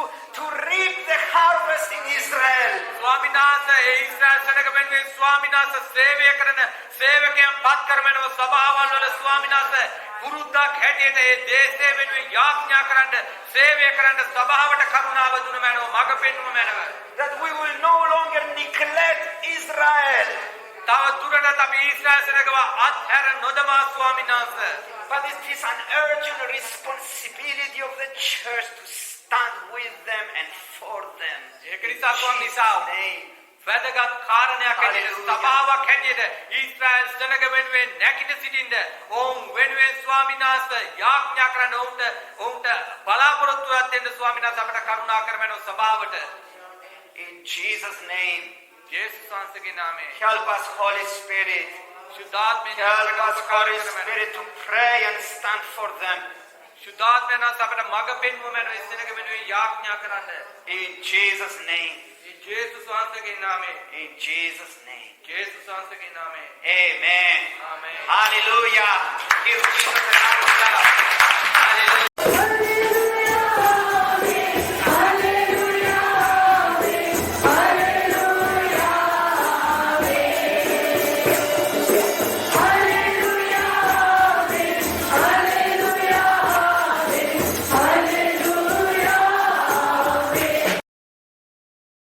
reap the harvest in Israel. ස්වාමීන් වහන්සේ ඒ ඊශ්‍රායල් සෙනග වෙනුවෙන් ස්වාමීන් වහන්සේ සේවය කරන සේවකයන් පත් කරමනව සභාවල් වල ස්වාමීන් වහන්සේ පුරුද්දක් හැටියට ඒ දේශය වෙනුවෙන් යාඥා කරන්න සේවය කරන්න සභාවට කරුණාව දුන මැනව මඟ පෙන්වුම මැනව that we will no longer neglect Israel. තව දුරටත් අපි ඊශ්‍රායල් සෙනගව අත්හැර නොදමා ස්වාමීන් වහන්සේ But it is an urgent responsibility of the church to stand with them and for them. ඒක නිසා ස්වාමීන් නිසා Name. වැදගත් කාරණයක් හැටියට Hallelujah. සභාවක් හැටියට ඊශ්‍රායල් සෙනග වෙනුවෙන් නැගිට සිටින්න ඔවුන් වෙනුවෙන් ස්වාමීන් වහන්සේ යාඥා කරන්න ඔවුන්ට බලාපොරොත්තුවක් දෙන්න ස්වාමීන් වහන්සේ අපට කරුණා කරමනව සභාවට In Jesus' name, යේසුස් වහන්සේගේ නාමයෙන් help us, Holy Spirit. සුද්ධාත්මයෙන් Help අපට us, උපකාර Holy කරමු. Spirit, to pray and stand for them. සුද්ධාත්මයෙන් අපට මඟ පෙන්වුම මැනව සෙනග වෙනුවෙන් යාඥා කරන්න In Jesus' name. යේසුස් වහන්සේගේ නාමයෙන් In Jesus' name. යේසුස් වහන්සේගේ නාමයෙන් Amen. ආමේන් Hallelujah. Give Jesus a hand of clap.